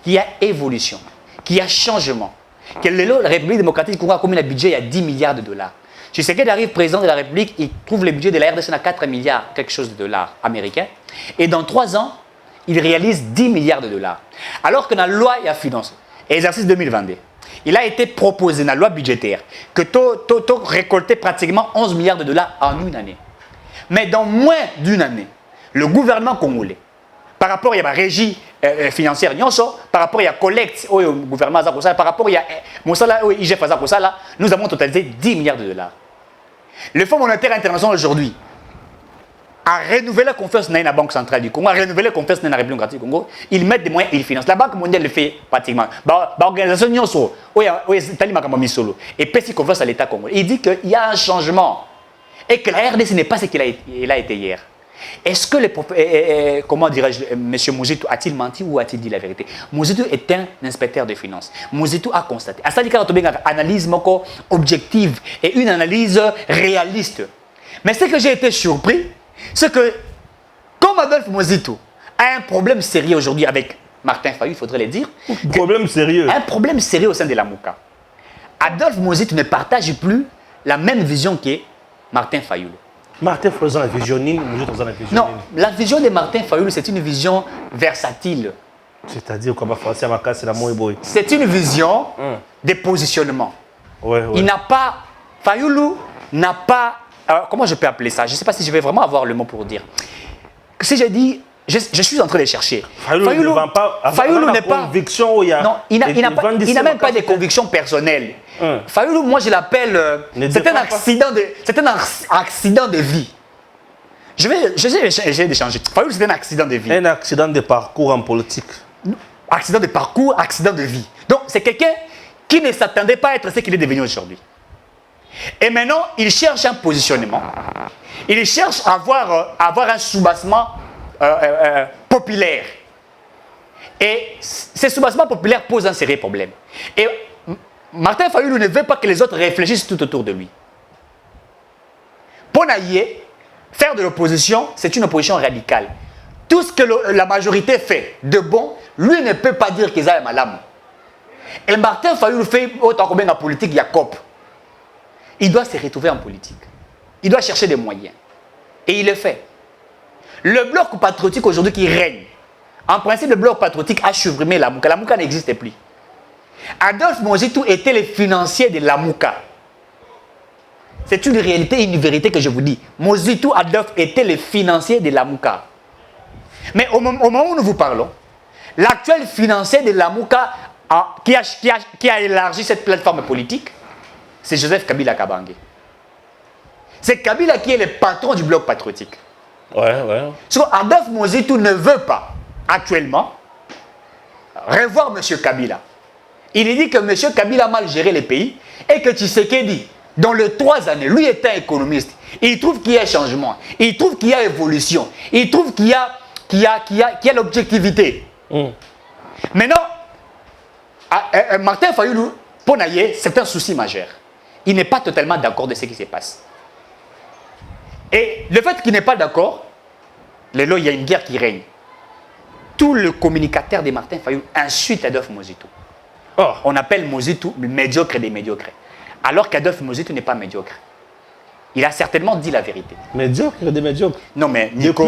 Qu'il y a évolution, qu'il y a changement. Que la République démocratique du Congo a commis un budget il y a 10 milliards de dollars. Tshisekedi arrive président de la République, il trouve le budget de la RDC à 4 milliards, quelque chose de dollars américains. Et dans 3 ans, il réalise 10 milliards de dollars. Alors que dans la loi et la finance, exercice 2022, il a été proposé dans la loi budgétaire que tu récolté pratiquement 11 milliards de dollars en une année. Mais dans moins d'une année, le gouvernement congolais, par rapport à la régie financière, par rapport à la collecte au gouvernement, par rapport à l'IGF, nous avons totalisé 10 milliards de dollars. Le Fonds monétaire international aujourd'hui a renouvelé la confiance dans la Banque centrale du Congo, a renouvelé la confiance dans la République démocratique du Congo. Ils mettent des moyens, ils financent. La Banque mondiale le fait pratiquement. L'organisation et puis confiance à l'État congolais. Il dit qu'il y a un changement et que la RDC n'est pas ce qu'il a été hier. Est-ce que, comment dirais-je, M. Mouzitou a-t-il menti ou a-t-il dit la vérité? Mouzitou est un inspecteur de finances. Mouzitou a constaté. À ça, il y a une analyse objective et une analyse réaliste. Mais ce que j'ai été surpris, c'est que, comme Adolphe Mouzitou a un problème sérieux aujourd'hui avec Martin Fayulu, il faudrait le dire. Problème sérieux. Un problème sérieux au sein de la Mouka. Adolphe Mouzitou ne partage plus la même vision que Martin Fayulu. Martin Fayulu la vision, non, la vision de Martin Fayulu, c'est une vision versatile. C'est-à-dire comment français à c'est la moïboy. C'est une vision de positionnement. Ouais. Il n'a pas, Fayulu n'a pas, comment je peux appeler ça? Je ne sais pas si je vais vraiment avoir le mot pour dire. Si j'ai dit, je suis en train de chercher. Fayulu n'est pas conviction. Non, il n'a même pas de convictions personnelles. Fayulu, moi je l'appelle, c'est un accident de vie. Je vais essayer de changer. Fayulu, c'est un accident de vie. Un accident de parcours en politique. Accident de parcours, accident de vie. Donc c'est quelqu'un qui ne s'attendait pas à être ce qu'il est devenu aujourd'hui. Et maintenant, il cherche un positionnement. Il cherche à avoir un soubassement populaire. Et ce soubassement populaire pose un sérieux problème. Et Martin Fayulu ne veut pas que les autres réfléchissent tout autour de lui. Pour Naïe, faire de l'opposition, c'est une opposition radicale. Tout ce que la majorité fait de bon, lui ne peut pas dire qu'ils aiment malade. Et Martin Fayulu fait autant que bien en politique, il y a COP. Il doit se retrouver en politique. Il doit chercher des moyens. Et il le fait. Le bloc patriotique aujourd'hui qui règne, en principe, le bloc patriotique a supprimé la Mouka. La Mouka n'existe plus. Adolphe Mouzitou était le financier de la Mouka. C'est une réalité et une vérité que je vous dis. Mouzitou Adolphe était le financier de la Mouka. Mais au moment où nous vous parlons, l'actuel financier de la Mouka qui a élargi cette plateforme politique, c'est Joseph Kabila Kabange. C'est Kabila qui est le patron du bloc patriotique. Ouais. Adolphe Mouzitou ne veut pas, actuellement, revoir M. Kabila. Il dit que M. Kabila a mal géré le pays et que Tshisekedi, dans les 3 années, lui étant économiste, il trouve qu'il y a changement, il trouve qu'il y a évolution, il trouve qu'il y a l'objectivité. Maintenant, Martin Fayulu, pour Naïe, c'est un souci majeur. Il n'est pas totalement d'accord de ce qui se passe. Et le fait qu'il n'est pas d'accord, il y a une guerre qui règne. Tout le communicateur de Martin Fayulu insulte Adolphe Mouzitou. On appelle Mouzitou médiocre des médiocres. Alors qu'Adolphe Mouzitou n'est pas médiocre. Il a certainement dit la vérité. Médiocre des médiocres. Non mais Nico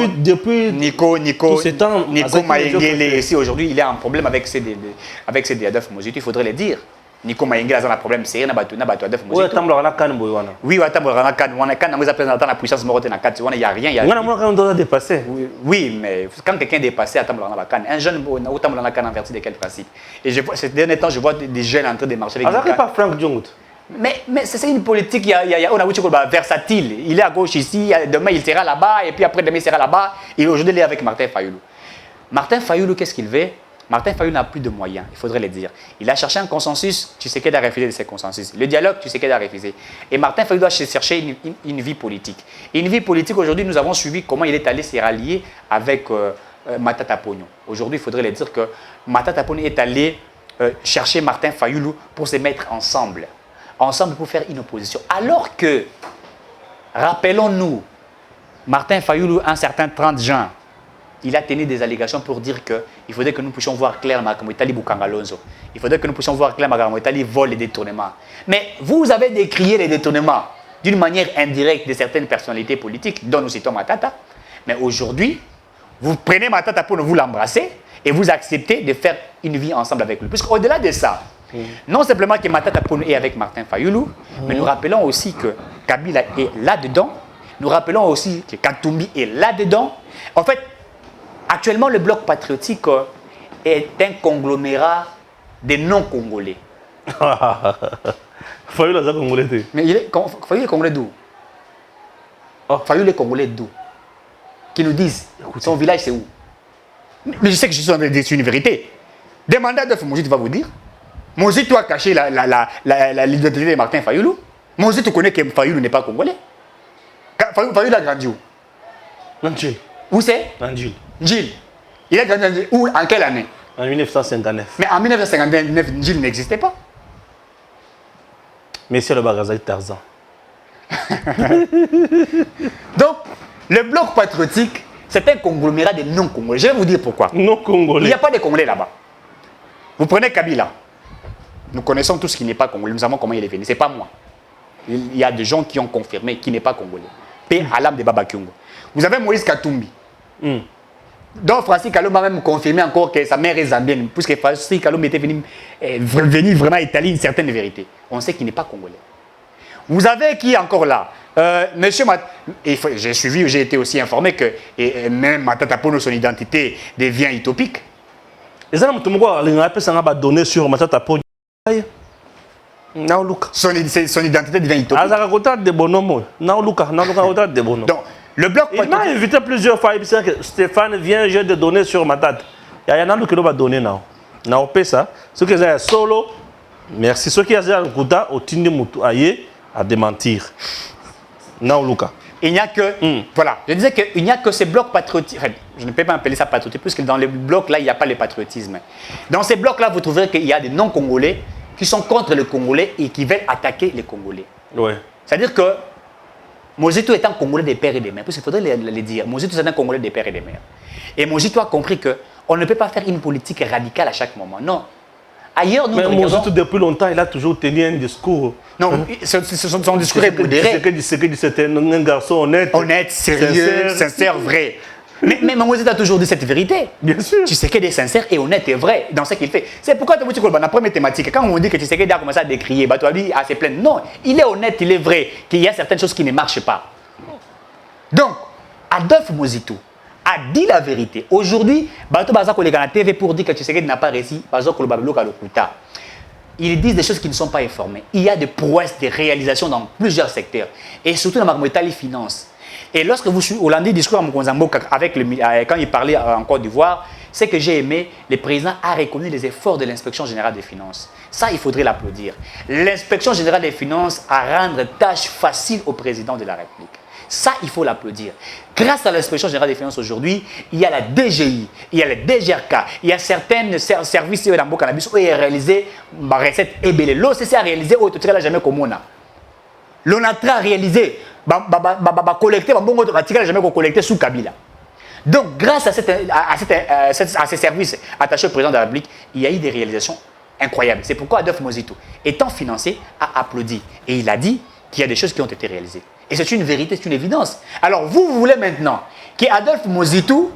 Mayengele ici aujourd'hui, il a un problème avec ces Adolphe Mouzitou, il faudrait le dire. Nico Mayengele a un problème sérieux na Adolphe Mouzitou. Oui, la puissance il y a rien. Oui, mais quand quelqu'un est dépassé, un jeune en vertu de quel principe? Et ces derniers temps, je vois des jeunes en train de marcher avec pas Frank Djongout. Mais c'est une politique, on a vu versatile. Il est à gauche ici, demain il sera là-bas, et puis après demain il sera là-bas. Et aujourd'hui il est avec Martin Fayulu. Martin Fayulu, qu'est-ce qu'il veut? Martin Fayulu n'a plus de moyens, il faudrait le dire. Il a cherché un consensus, Tshisekedi a refusé de ce consensus. Le dialogue, Tshisekedi a refusé. Et Martin Fayulu doit chercher une vie politique. Une vie politique, aujourd'hui, nous avons suivi comment il est allé se rallier avec Matata Ponyo. Aujourd'hui, il faudrait le dire que Matata Ponyo est allé chercher Martin Fayulu pour se mettre ensemble pour faire une opposition. Alors que, rappelons-nous, Martin Fayulu, un certain 30 juin, il a tenu des allégations pour dire qu'il faudrait que nous puissions voir clair Makamotali Bukangalonzo. Il faudrait que nous puissions voir clair Makamotali vol et détournement. Mais vous avez décrié les détournements d'une manière indirecte de certaines personnalités politiques, dont nous citons Matata. Mais aujourd'hui, vous prenez Matata pour vous l'embrasser et vous acceptez de faire une vie ensemble avec lui. Puisqu'au-delà de ça, Non simplement que Matata Ponyo est avec Martin Fayulu, mais nous rappelons aussi que Kabila est là-dedans. Nous rappelons aussi que Katumbi est là-dedans. En fait, actuellement, le bloc patriotique est un conglomérat des non-congolais. Fayulu est congolais. Mais Fayulu est congolais d'où? Fayulu est congolais d'où? Qui nous disent son village c'est où? Mais je sais que je suis en train de dire une vérité. Demandez à Adolphe Mozitu va vous dire. Mozitu a caché l'identité de Martin Fayulu. Mozitu connaît que Fayulu n'est pas congolais. Fayulu a grandi où? N'Djil. Où c'est? N'Djil. N'Djil. Il a grandi où? En quelle année? En 1959. Mais en 1959, N'Djil n'existait pas. Monsieur le Bagazaï Tarzan. Donc, le bloc patriotique, c'est un conglomérat de non-congolais. Je vais vous dire pourquoi. Non-congolais. Il n'y a pas de Congolais là-bas. Vous prenez Kabila. Nous connaissons tout ce qui n'est pas congolais. Nous savons comment il est venu. Ce n'est pas moi. Il y a des gens qui ont confirmé qu'il n'est pas congolais. Paix à l'âme de Baba Kyungo. Vous avez Moïse Katumbi. Donc Francis Kalom a même confirmé encore que sa mère est zambienne. Puisque Francis Kalom était venu vraiment étaler une certaine vérité. On sait qu'il n'est pas congolais. Vous avez qui encore là? Monsieur j'ai suivi, j'ai été aussi informé que même Matata Ponyo, son identité devient utopique. Et ça, on donné sur Matata Ponyo. Son identité devient utopique. Donc, le bloc il m'a invité plusieurs fois. Il que Stéphane vient, j'ai des données sur Matata. Il y a un autre qui va donner. Ça. Ce que j'ai solo, merci. Ce qui a déjà au Tindi Moutou à démentir. Il n'y a que, voilà, je disais qu'il n'y a que ces blocs patriotiques. Je ne peux pas appeler ça patriotique, puisque dans les blocs là, il n'y a pas le patriotisme. Dans ces blocs là, vous trouverez qu'il y a des non-congolais qui sont contre les Congolais et qui veulent attaquer les Congolais. Ouais. C'est-à-dire que Mozitu est un Congolais des pères et des mères, parce qu'il faudrait le dire. Mozitu c'est un Congolais des pères et des mères. Et Mozitu a compris qu'on ne peut pas faire une politique radicale à chaque moment. Non. Ailleurs, nous Mozitu, depuis longtemps, il a toujours tenu un discours. Non, son discours est modéré. C'est un garçon honnête. Honnête, sérieux, sincère, vrai. Mais Mozitu a toujours dit cette vérité. Bien sûr. Tshisekedi est sincère et honnête et vrai dans ce qu'il fait. C'est pourquoi tu vois la première thématique, quand on dit que Tshisekedi a commencé à décrier, tu as dit à se plaindre. Non, il est honnête, il est vrai, qu'il y a certaines choses qui ne marchent pas. Donc, Adolphe Mozitu a dit la vérité. Aujourd'hui, Bato Bazako les la TV pour dire que Tshisekedi n'a pas réussi, Bazako le Bablo Kalokuta. Ils disent des choses qui ne sont pas informées. Il y a des prouesses, des réalisations dans plusieurs secteurs. Et surtout dans les finances. Et lorsque vous suivez Hollandais discours à Mkonzambo quand il parlait en Côte d'Ivoire, c'est que j'ai aimé, le président a reconnu les efforts de l'inspection générale des finances. Ça, il faudrait l'applaudir. L'inspection générale des finances a rendu tâche facile au président de la République. Ça, il faut l'applaudir. Grâce à l'inspection générale des finances aujourd'hui, il y a la DGI, il y a le DGRK, il y a certains services dans le cannabis où il a réalisé ma recette EBL. L'OCC a réalisé, au total, jamais comme on a. L'ONATRA a réalisé, collecter, jamais collecté sous Kabila. Donc, grâce à ces services attachés au président de la République, il y a eu des réalisations incroyables. C'est pourquoi Adolphe Mozitu, étant financé, a applaudi. Et il a dit qu'il y a des choses qui ont été réalisées. Et c'est une vérité, c'est une évidence. Alors, vous voulez maintenant qu'Adolphe Mozitu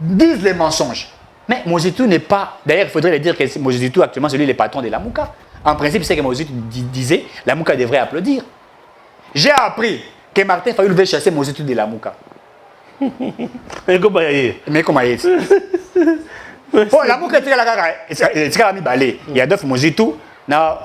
dise les mensonges. Mais Mozitu n'est pas... D'ailleurs, il faudrait le dire que Mozitu, actuellement, c'est lui le patron de la Mouka. En principe, c'est que Mozitu disait, la Mouka devrait applaudir. J'ai appris que Martin Fayulu veut chasser Mozitu de la Mouka. Mais comment il est bon, la Mouka est la balai. Il y a Adolphe Mozitu.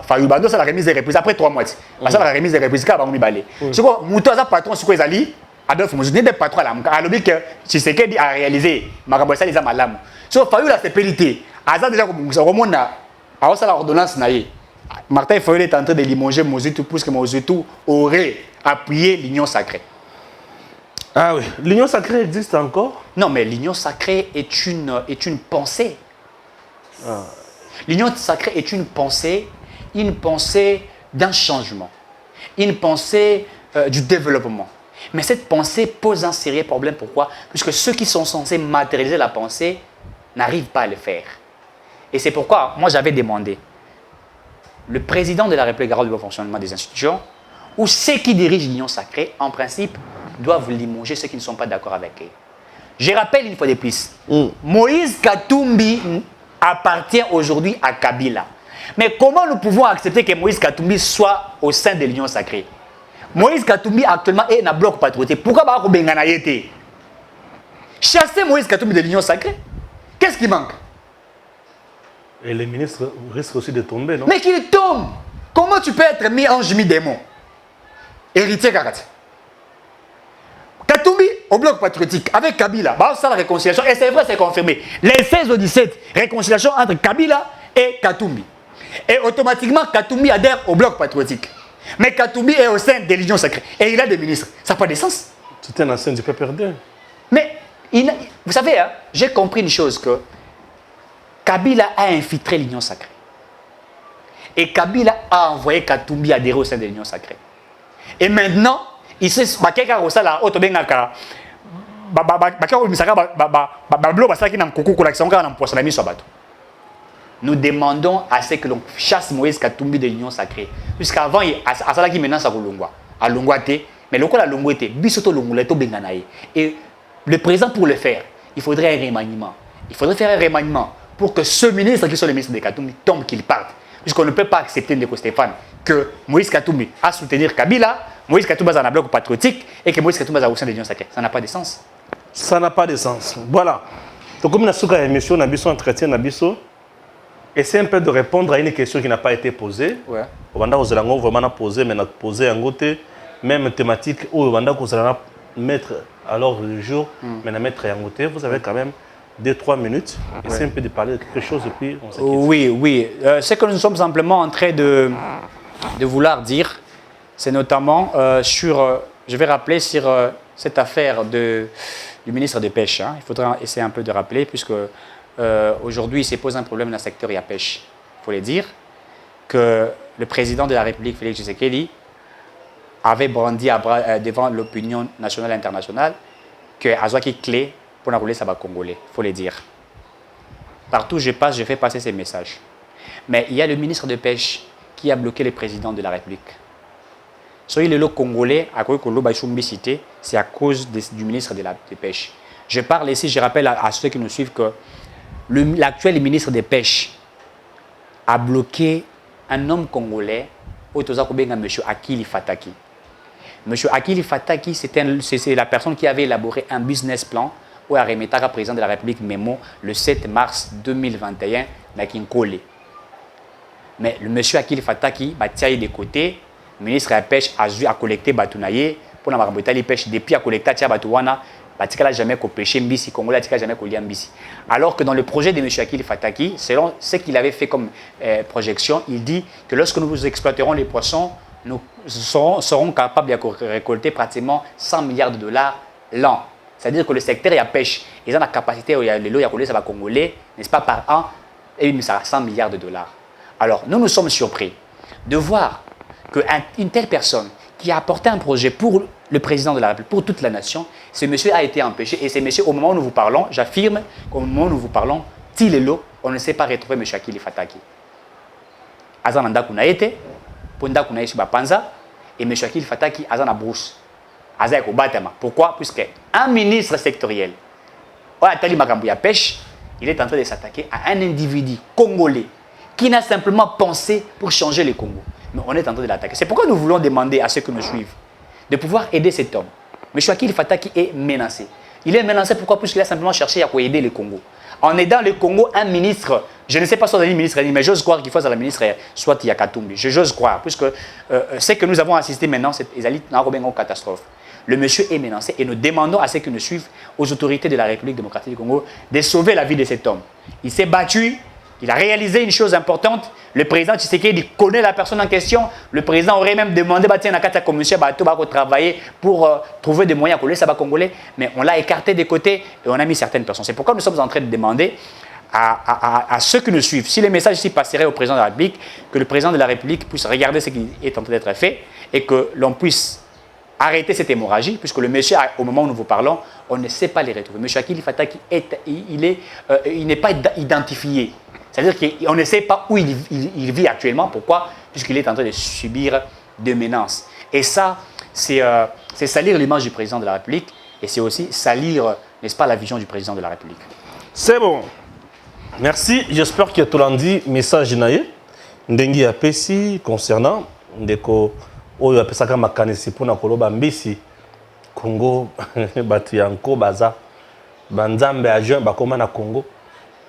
Fayulu Bando, ça la remise des reprises après 3 mois. Parce que la remise des reprises, c'est mi balé. C'est quoi, Moutoza patron, c'est quoi les alliés? Adolphe Mozitu n'est pas patron à la Mouka. Alors que Tshisekedi a réalisé, Marabossa les a malam. So Fayulu a ses pénalités. Azar déjà comme ça remonte à ça l'ordonnance naïe. Martin Fayulu est en train de limoger Mozitu pour que Mozitu aurait appuyé l'union sacrée. Ah oui, l'union sacrée existe encore? Non, mais l'union sacrée est une pensée. Ah. L'union sacrée est une pensée d'un changement, une pensée du développement. Mais cette pensée pose un sérieux problème. Pourquoi? Puisque ceux qui sont censés matérialiser la pensée n'arrivent pas à le faire. Et c'est pourquoi moi j'avais demandé le président de la République garant du bon fonctionnement des institutions ou ceux qui dirigent l'union sacrée, en principe, doivent limoger ceux qui ne sont pas d'accord avec eux. Je rappelle une fois de plus, Moïse Katumbi appartient aujourd'hui à Kabila. Mais comment nous pouvons accepter que Moïse Katumbi soit au sein de l'Union sacrée? Moïse Katumbi actuellement est dans le bloc patriotique. Pourquoi pas Bengana été? Chasser Moïse Katumbi de l'Union sacrée? Qu'est-ce qui manque? Et les ministres risquent aussi de tomber, non? Mais qu'il tombe! Comment tu peux être mis en démon? Héritier Karate. Katumbi au bloc patriotique avec Kabila, ça la réconciliation, et c'est vrai, c'est confirmé. Les 16 au 17, réconciliation entre Kabila et Katumbi. Et automatiquement, Katumbi adhère au bloc patriotique. Mais Katumbi est au sein de l'Union sacrée. Et il a des ministres. Ça n'a pas de sens. C'est un ancien du PPRD. Mais, vous savez, hein, j'ai compris une chose, que Kabila a infiltré l'Union sacrée. Et Kabila a envoyé Katumbi adhérer au sein de l'Union sacrée. Et maintenant, il sait nous demandons à ce que l'on chasse Moïse Katumbi de l'Union sacrée. Puisqu'avant, à ça qui maintenant ça à Longwa, mais le coup la Longwa était bisoto Longwa to benganaye. Et le président pour le faire, il faudrait un remaniement. Il faudrait faire un remaniement pour que ce ministre qui sont les ministres de Katumbi tombe, qu'il parte. Puisqu'on ne peut pas accepter Ndeko Stéphane que Moïse Katumbi a soutenir Kabila, Moïse Katumbi a un bloc patriotique et que Moïse Katumbi a au sein de l'Union sacrée. Ça n'a pas de sens. Ça n'a pas de sens. Voilà. Donc comme nous avons émission, nous avons entretien, essayer un peu de répondre à une question qui n'a pas été posée. Ouais. On va vraiment poser, mais poser un côté, même thématique, où on va mettre alors le jour, mais la mettre en côté. Vous avez quand même 2-3 minutes. Essayez un peu de parler de quelque chose et puis on s'inquiète. Oui. Ce que nous sommes simplement en train de vouloir dire, c'est notamment sur, je vais rappeler sur cette affaire du ministre des Pêches. Hein. Il faudra essayer un peu de rappeler, puisque aujourd'hui, il se pose un problème dans le secteur de la pêche. Il faut le dire que le président de la République, Félix Tshisekedi, avait brandi devant l'opinion nationale et internationale que Azwaki clé pour enrouler ça va Congolais. Il faut le dire. Partout où je passe, je fais passer ces messages. Mais il y a le ministre de Pêche qui a bloqué le président de la République. Soyez le lot congolais, à quoi cité, c'est à cause du ministre de la Pêche. Je parle ici, je rappelle à ceux qui nous suivent que l'actuel ministre des Pêches a bloqué un homme congolais, M. Akili Fataki. M. Akili Fataki, c'est la personne qui avait élaboré un business plan où a remis le président de la République Memo le 7 mars 2021 à Kinkole. Mais le M. Akili Fataki, de côté, le ministre de la Pêche a collecté Batounaye pour la pêche depuis a collecté Batouana. Batikala jamais qu'au pêcher mbisi, Congolais Batikala jamais qu'au lien mbisi. Alors que dans le projet de M. Akili Fataki, selon ce qu'il avait fait comme projection, il dit que lorsque nous exploiterons les poissons, nous serons capables de récolter pratiquement 100 milliards de dollars l'an. C'est-à-dire que le secteur de la pêche, ils ont la capacité, le lot ça va Congolais, n'est-ce pas, par an, et il sera 100 milliards de dollars. Alors, nous sommes surpris de voir qu'une telle personne qui a apporté un projet pour le président de la République, pour toute la nation, ce monsieur a été empêché. Et ce monsieur, au moment où nous vous parlons, j'affirme qu'au moment où nous vous parlons, Tilelo, on ne sait pas retrouver M. Akili Fataki. Azananda Kunaete, Ponda Kunae Panza, et M. Akili Fataki, Azana Brousse. Azako Batama. Pourquoi? Puisqu'un ministre sectoriel, Atali Makambouya Pêche, il est en train de s'attaquer à un individu congolais qui n'a simplement pensé pour changer le Congo. Mais on est en train de l'attaquer. C'est pourquoi nous voulons demander à ceux qui nous suivent de pouvoir aider cet homme. M. Akili Fataki est menacé. Il est menacé pourquoi? Puisqu'il a simplement cherché à aider le Congo. En aidant le Congo, un ministre, je ne sais pas soit un ministre, mais j'ose croire qu'il faut à la ministre soit Yakatumbi. J'ose croire, puisque ce que nous avons assisté maintenant, c'est une catastrophe. Le monsieur est menacé et nous demandons à ceux qui nous suivent, aux autorités de la République démocratique du Congo, de sauver la vie de cet homme. Il s'est battu. Il a réalisé une chose importante. Le président Tshisekedi connaît la personne en question. Le président aurait même demandé à commission de travailler pour trouver des moyens pour les Sabah congolais. Mais on l'a écarté des côtés et on a mis certaines personnes. C'est pourquoi nous sommes en train de demander à ceux qui nous suivent, si les messages ici passeraient au président de la République, que le président de la République puisse regarder ce qui est en train d'être fait et que l'on puisse arrêter cette hémorragie, puisque le monsieur, au moment où nous vous parlons, on ne sait pas les retrouver. M. Akili Fataki, il n'est pas identifié. C'est-à-dire qu'on ne sait pas où il vit actuellement. Pourquoi? Puisqu'il est en train de subir des menaces. Et ça, c'est salir l'image du président de la République et c'est aussi salir, n'est-ce pas, la vision du président de la République. C'est bon. Merci. J'espère que tu l'as dit, message naïe. Ndengi ya pesi concernant ndeko oyo apesaka makanisi mpona koloba mbisi Congo batu yanko baza banzambe a juin bakoma na Congo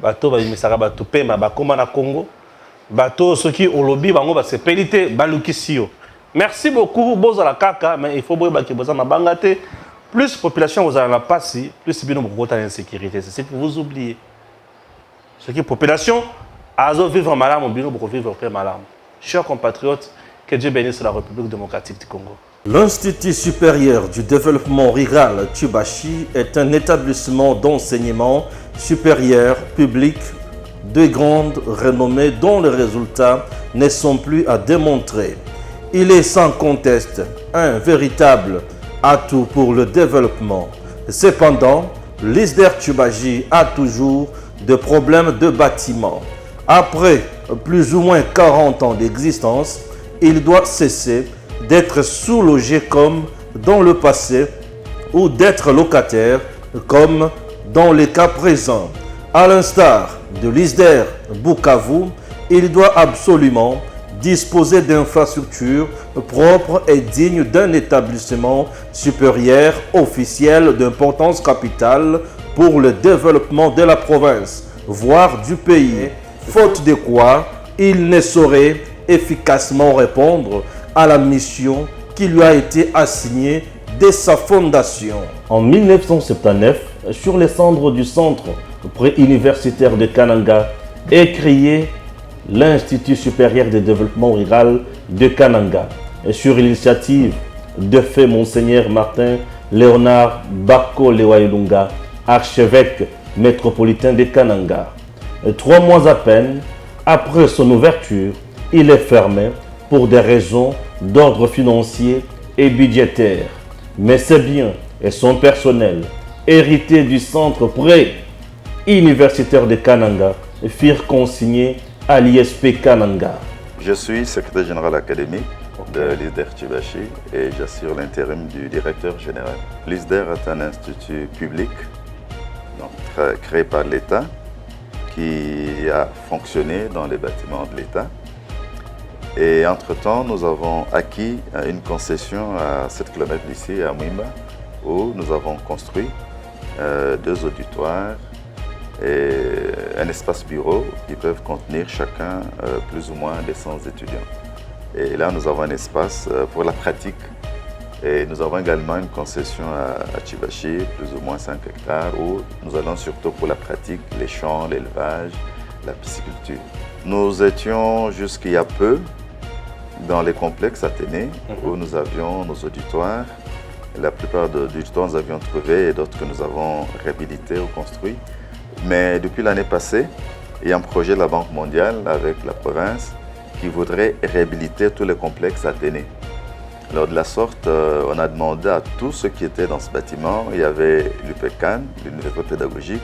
bato bayimisaka batu pema bakoma na Congo bato soki olobi bango basepeli te balukisi yo. Merci beaucoup bozala kaka mais il faut boyeba ke boza mabanga te plus population bozala na pasi plus bino bokota na insécurité c'est ce que vous oubliez. Ce qui population azo vivre malamu bino boko vivre pe malamu. Chers compatriotes, que Dieu bénisse la République démocratique du Congo. L'Institut supérieur du développement rural Tchubashi est un établissement d'enseignement supérieur public de grande renommée dont les résultats ne sont plus à démontrer. Il est sans conteste un véritable atout pour le développement. Cependant, l'ISDER Tchubashi a toujours des problèmes de bâtiment. Après plus ou moins 40 ans d'existence, il doit cesser d'être sous-logé comme dans le passé ou d'être locataire comme dans les cas présents. À l'instar de l'ISDER Bukavu, il doit absolument disposer d'infrastructures propres et dignes d'un établissement supérieur officiel d'importance capitale pour le développement de la province, voire du pays, faute de quoi il ne saurait efficacement répondre à la mission qui lui a été assignée dès sa fondation. En 1979, sur les cendres du centre préuniversitaire de Kananga est créé l'Institut supérieur de développement rural de Kananga, et sur l'initiative de fait Monseigneur Martin Léonard Bako Lewailunga, archevêque métropolitain de Kananga. 3 mois à peine après son ouverture, il est fermé pour des raisons d'ordre financier et budgétaire. Mais ses biens et son personnel, hérités du centre pré-universitaire de Kananga, furent consignés à l'ISP Kananga. Je suis secrétaire général académique de l'ISDER Tchubashi et j'assure l'intérim du directeur général. L'ISDER est un institut public donc, créé par l'État qui a fonctionné dans les bâtiments de l'État. Et entre-temps, nous avons acquis une concession à 7 km d'ici, à Mwimba, où nous avons construit 2 auditoires et un espace bureau qui peuvent contenir chacun plus ou moins des 100 étudiants. Et là, nous avons un espace pour la pratique. Et nous avons également une concession à Tchubashi, plus ou moins 5 hectares, où nous allons surtout pour la pratique, les champs, l'élevage, la pisciculture. Nous étions jusqu'il y a peu dans les complexes Athénée, où nous avions nos auditoires. La plupart des auditoires nous avions trouvé et d'autres que nous avons réhabilités ou construits. Mais depuis l'année passée, il y a un projet de la Banque mondiale avec la province qui voudrait réhabiliter tous les complexes Athénée. Alors de la sorte, on a demandé à tous ceux qui étaient dans ce bâtiment, il y avait l'UPECAN, l'Université pédagogique,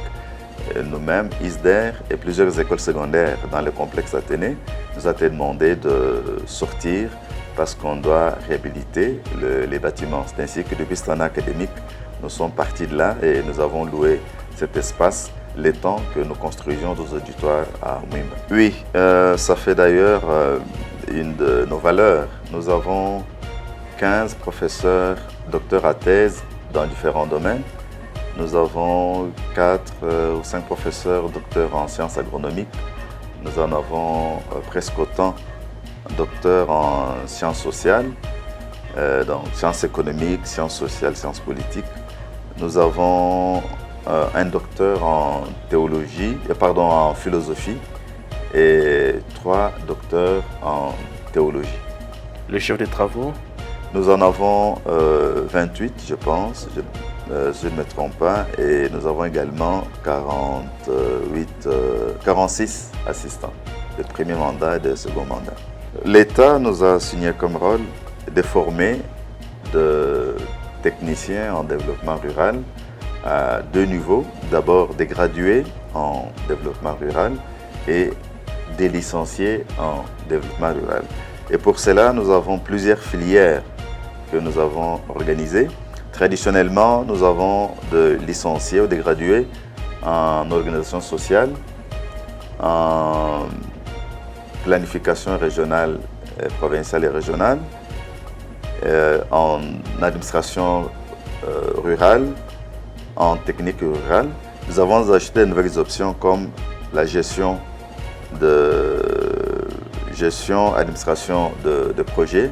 nous-mêmes, ISDER et plusieurs écoles secondaires dans le complexe Athénée, nous a été demandé de sortir parce qu'on doit réhabiliter les bâtiments. C'est ainsi que depuis cette année académique, nous sommes partis de là et nous avons loué cet espace les temps que nous construisions nos auditoires à Mwimba. Oui, ça fait d'ailleurs une de nos valeurs. Nous avons 15 professeurs, docteurs à thèse dans différents domaines. Nous avons 4 ou 5 professeurs, docteurs en sciences agronomiques. Nous en avons presque autant, docteurs en sciences sociales, donc sciences économiques, sciences sociales, sciences politiques. Nous avons un docteur en théologie, en philosophie et 3 docteurs en théologie. Le chef des travaux? Nous en avons 28, je pense, je ne me trompe pas, et nous avons également 46 assistants de premier mandat et de second mandat. L'État nous a assigné comme rôle de former de techniciens en développement rural à 2 niveaux. D'abord des gradués en développement rural et des licenciés en développement rural. Et pour cela, nous avons plusieurs filières que nous avons organisées. Traditionnellement, nous avons des licenciés ou des gradués en organisation sociale, en planification régionale, provinciale et régionale, en administration rurale, en technique rurale. Nous avons ajouté de nouvelles options comme la gestion, administration de projets,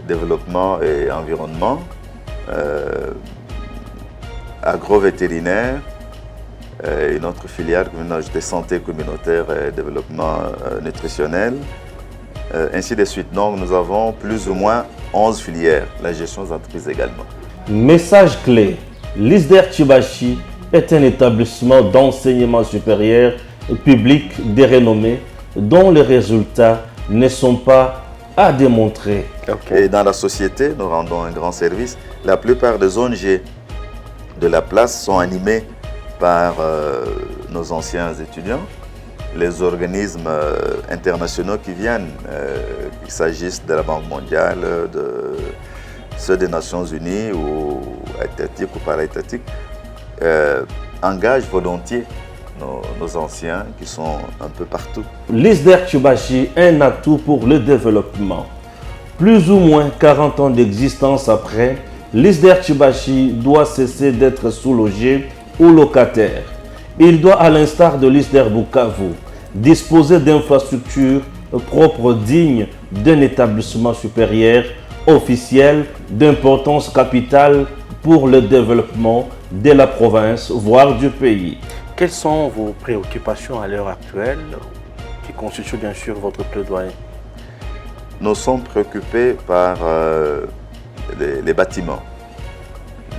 développement et environnement, agro-vétérinaire, une autre filière de santé communautaire et développement nutritionnel, ainsi de suite. Donc nous avons plus ou moins 11 filières, la gestion des entreprises également. Message clé, l'ISDER Tchibachi est un établissement d'enseignement supérieur public de renommée dont les résultats ne sont pas à démontrer. Okay. Et dans la société, nous rendons un grand service. La plupart des ONG de la place sont animés par nos anciens étudiants, les organismes internationaux qui viennent, qu'il s'agisse de la Banque mondiale, de ceux des Nations Unies ou étatiques ou para-étatiques, engagent volontiers nos anciens qui sont un peu partout. L'ISDER Tchibachi est un atout pour le développement. Plus ou moins 40 ans d'existence après, l'ISDER Tchibachi doit cesser d'être sous-logé ou locataire. Il doit, à l'instar de l'ISDER Bukavu, disposer d'infrastructures propres dignes d'un établissement supérieur officiel d'importance capitale pour le développement de la province, voire du pays. Quelles sont vos préoccupations à l'heure actuelle qui constituent bien sûr votre plaidoyer? Nous sommes préoccupés par les bâtiments.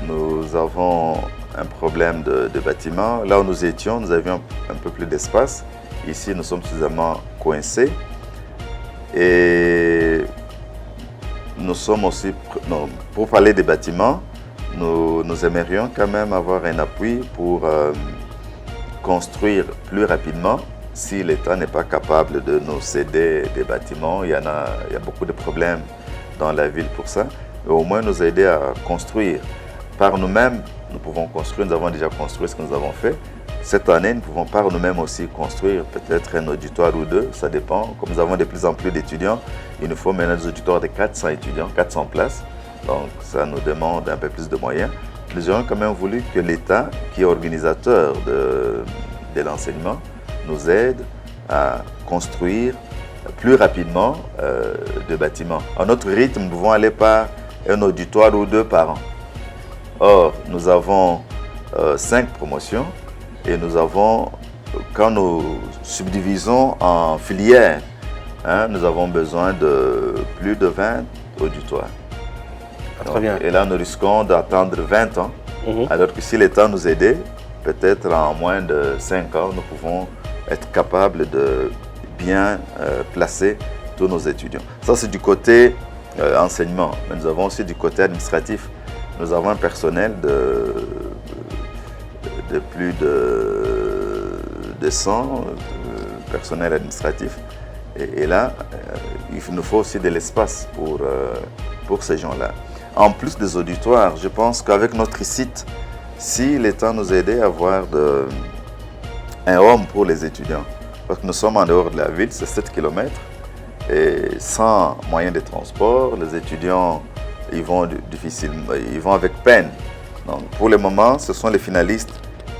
Nous avons un problème de bâtiments. Là où nous étions, nous avions un peu plus d'espace. Ici, nous sommes suffisamment coincés. Et nous sommes aussi, pour parler des bâtiments, nous aimerions quand même avoir un appui pour construire plus rapidement si l'État n'est pas capable de nous céder des bâtiments. Il y a beaucoup de problèmes dans la ville pour ça. Et au moins nous aider à construire. Par nous-mêmes, nous pouvons construire, nous avons déjà construit ce que nous avons fait. Cette année, nous pouvons par nous-mêmes aussi construire peut-être un auditoire ou deux, ça dépend. Comme nous avons de plus en plus d'étudiants, il nous faut maintenant des auditoires de 400 étudiants, 400 places. Donc ça nous demande un peu plus de moyens. Nous aurions quand même voulu que l'État, qui est organisateur de l'enseignement, nous aide à construire plus rapidement des bâtiments. À notre rythme, nous pouvons aller par un auditoire ou deux par an. Or, nous avons 5 promotions et nous avons, quand nous subdivisons en filières, nous avons besoin de plus de 20 auditoires. Donc, très bien. Et là, nous risquons d'attendre 20 ans, alors que si l'État nous aidait, peut-être en moins de 5 ans, nous pouvons être capables de bien placer tous nos étudiants. Ça, c'est du côté enseignement, mais nous avons aussi du côté administratif. Nous avons un personnel de plus de 100 personnel administratif. Et là, il nous faut aussi de l'espace pour ces gens-là. En plus des auditoires, je pense qu'avec notre site, si l'État nous aidait à avoir un home pour les étudiants, parce que nous sommes en dehors de la ville, c'est 7 km, et sans moyen de transport, les étudiants ils vont avec peine. Donc, pour le moment, ce sont les finalistes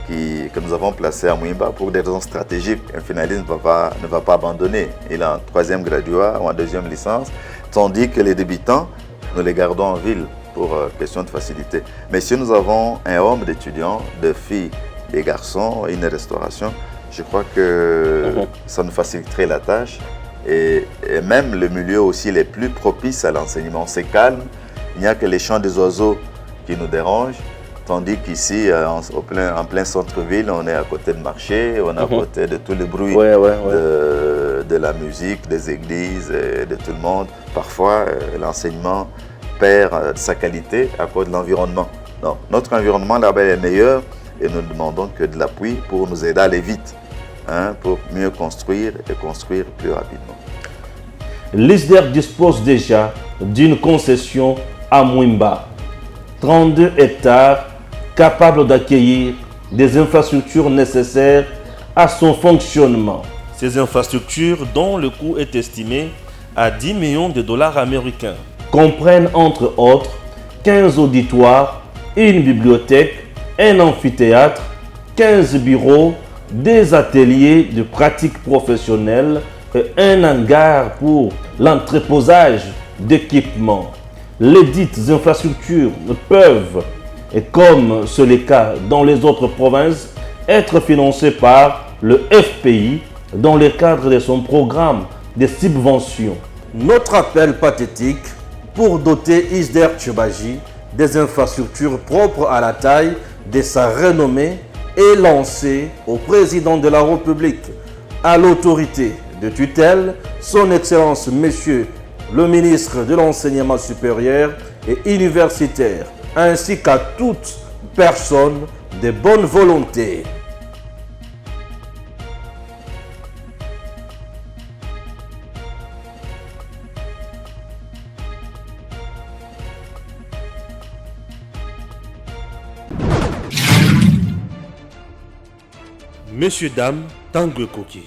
que nous avons placés à Mouimba pour des raisons stratégiques. Un finaliste ne va pas abandonner. Il est en 3e graduat ou en 2e licence, tandis que les débutants, nous les gardons en ville pour question de facilité. Mais si nous avons un home d'étudiants, de filles, des garçons, une restauration, je crois que ça nous faciliterait la tâche. Et même le milieu aussi les plus propices à l'enseignement. C'est calme, il n'y a que les chants des oiseaux qui nous dérangent. Tandis qu'ici, en plein centre-ville, on est à côté de marché, on est à côté de tous les bruits de la musique, des églises, et de tout le monde. Parfois, l'enseignement perd sa qualité à cause de l'environnement. Donc, notre environnement là-bas est meilleur et nous ne demandons que de l'appui pour nous aider à aller vite, pour mieux construire et construire plus rapidement. L'ISDER dispose déjà d'une concession à Mouimba, 32 hectares capables d'accueillir des infrastructures nécessaires à son fonctionnement. Ces infrastructures, dont le coût est estimé à 10 millions de dollars américains, comprennent entre autres 15 auditoires, une bibliothèque, un amphithéâtre, 15 bureaux, des ateliers de pratique professionnelle et un hangar pour l'entreposage d'équipements. Les dites infrastructures peuvent, et comme c'est le cas dans les autres provinces, être financées par le FPI dans le cadre de son programme de subventions. Notre appel pathétique pour doter Isder Tchibaji des infrastructures propres à la taille de sa renommée est lancé au président de la République, à l'autorité de tutelle, son Excellence Monsieur le ministre de l'Enseignement supérieur et universitaire, ainsi qu'à toute personne de bonne volonté. Messieurs, dames, Tanguy Koki.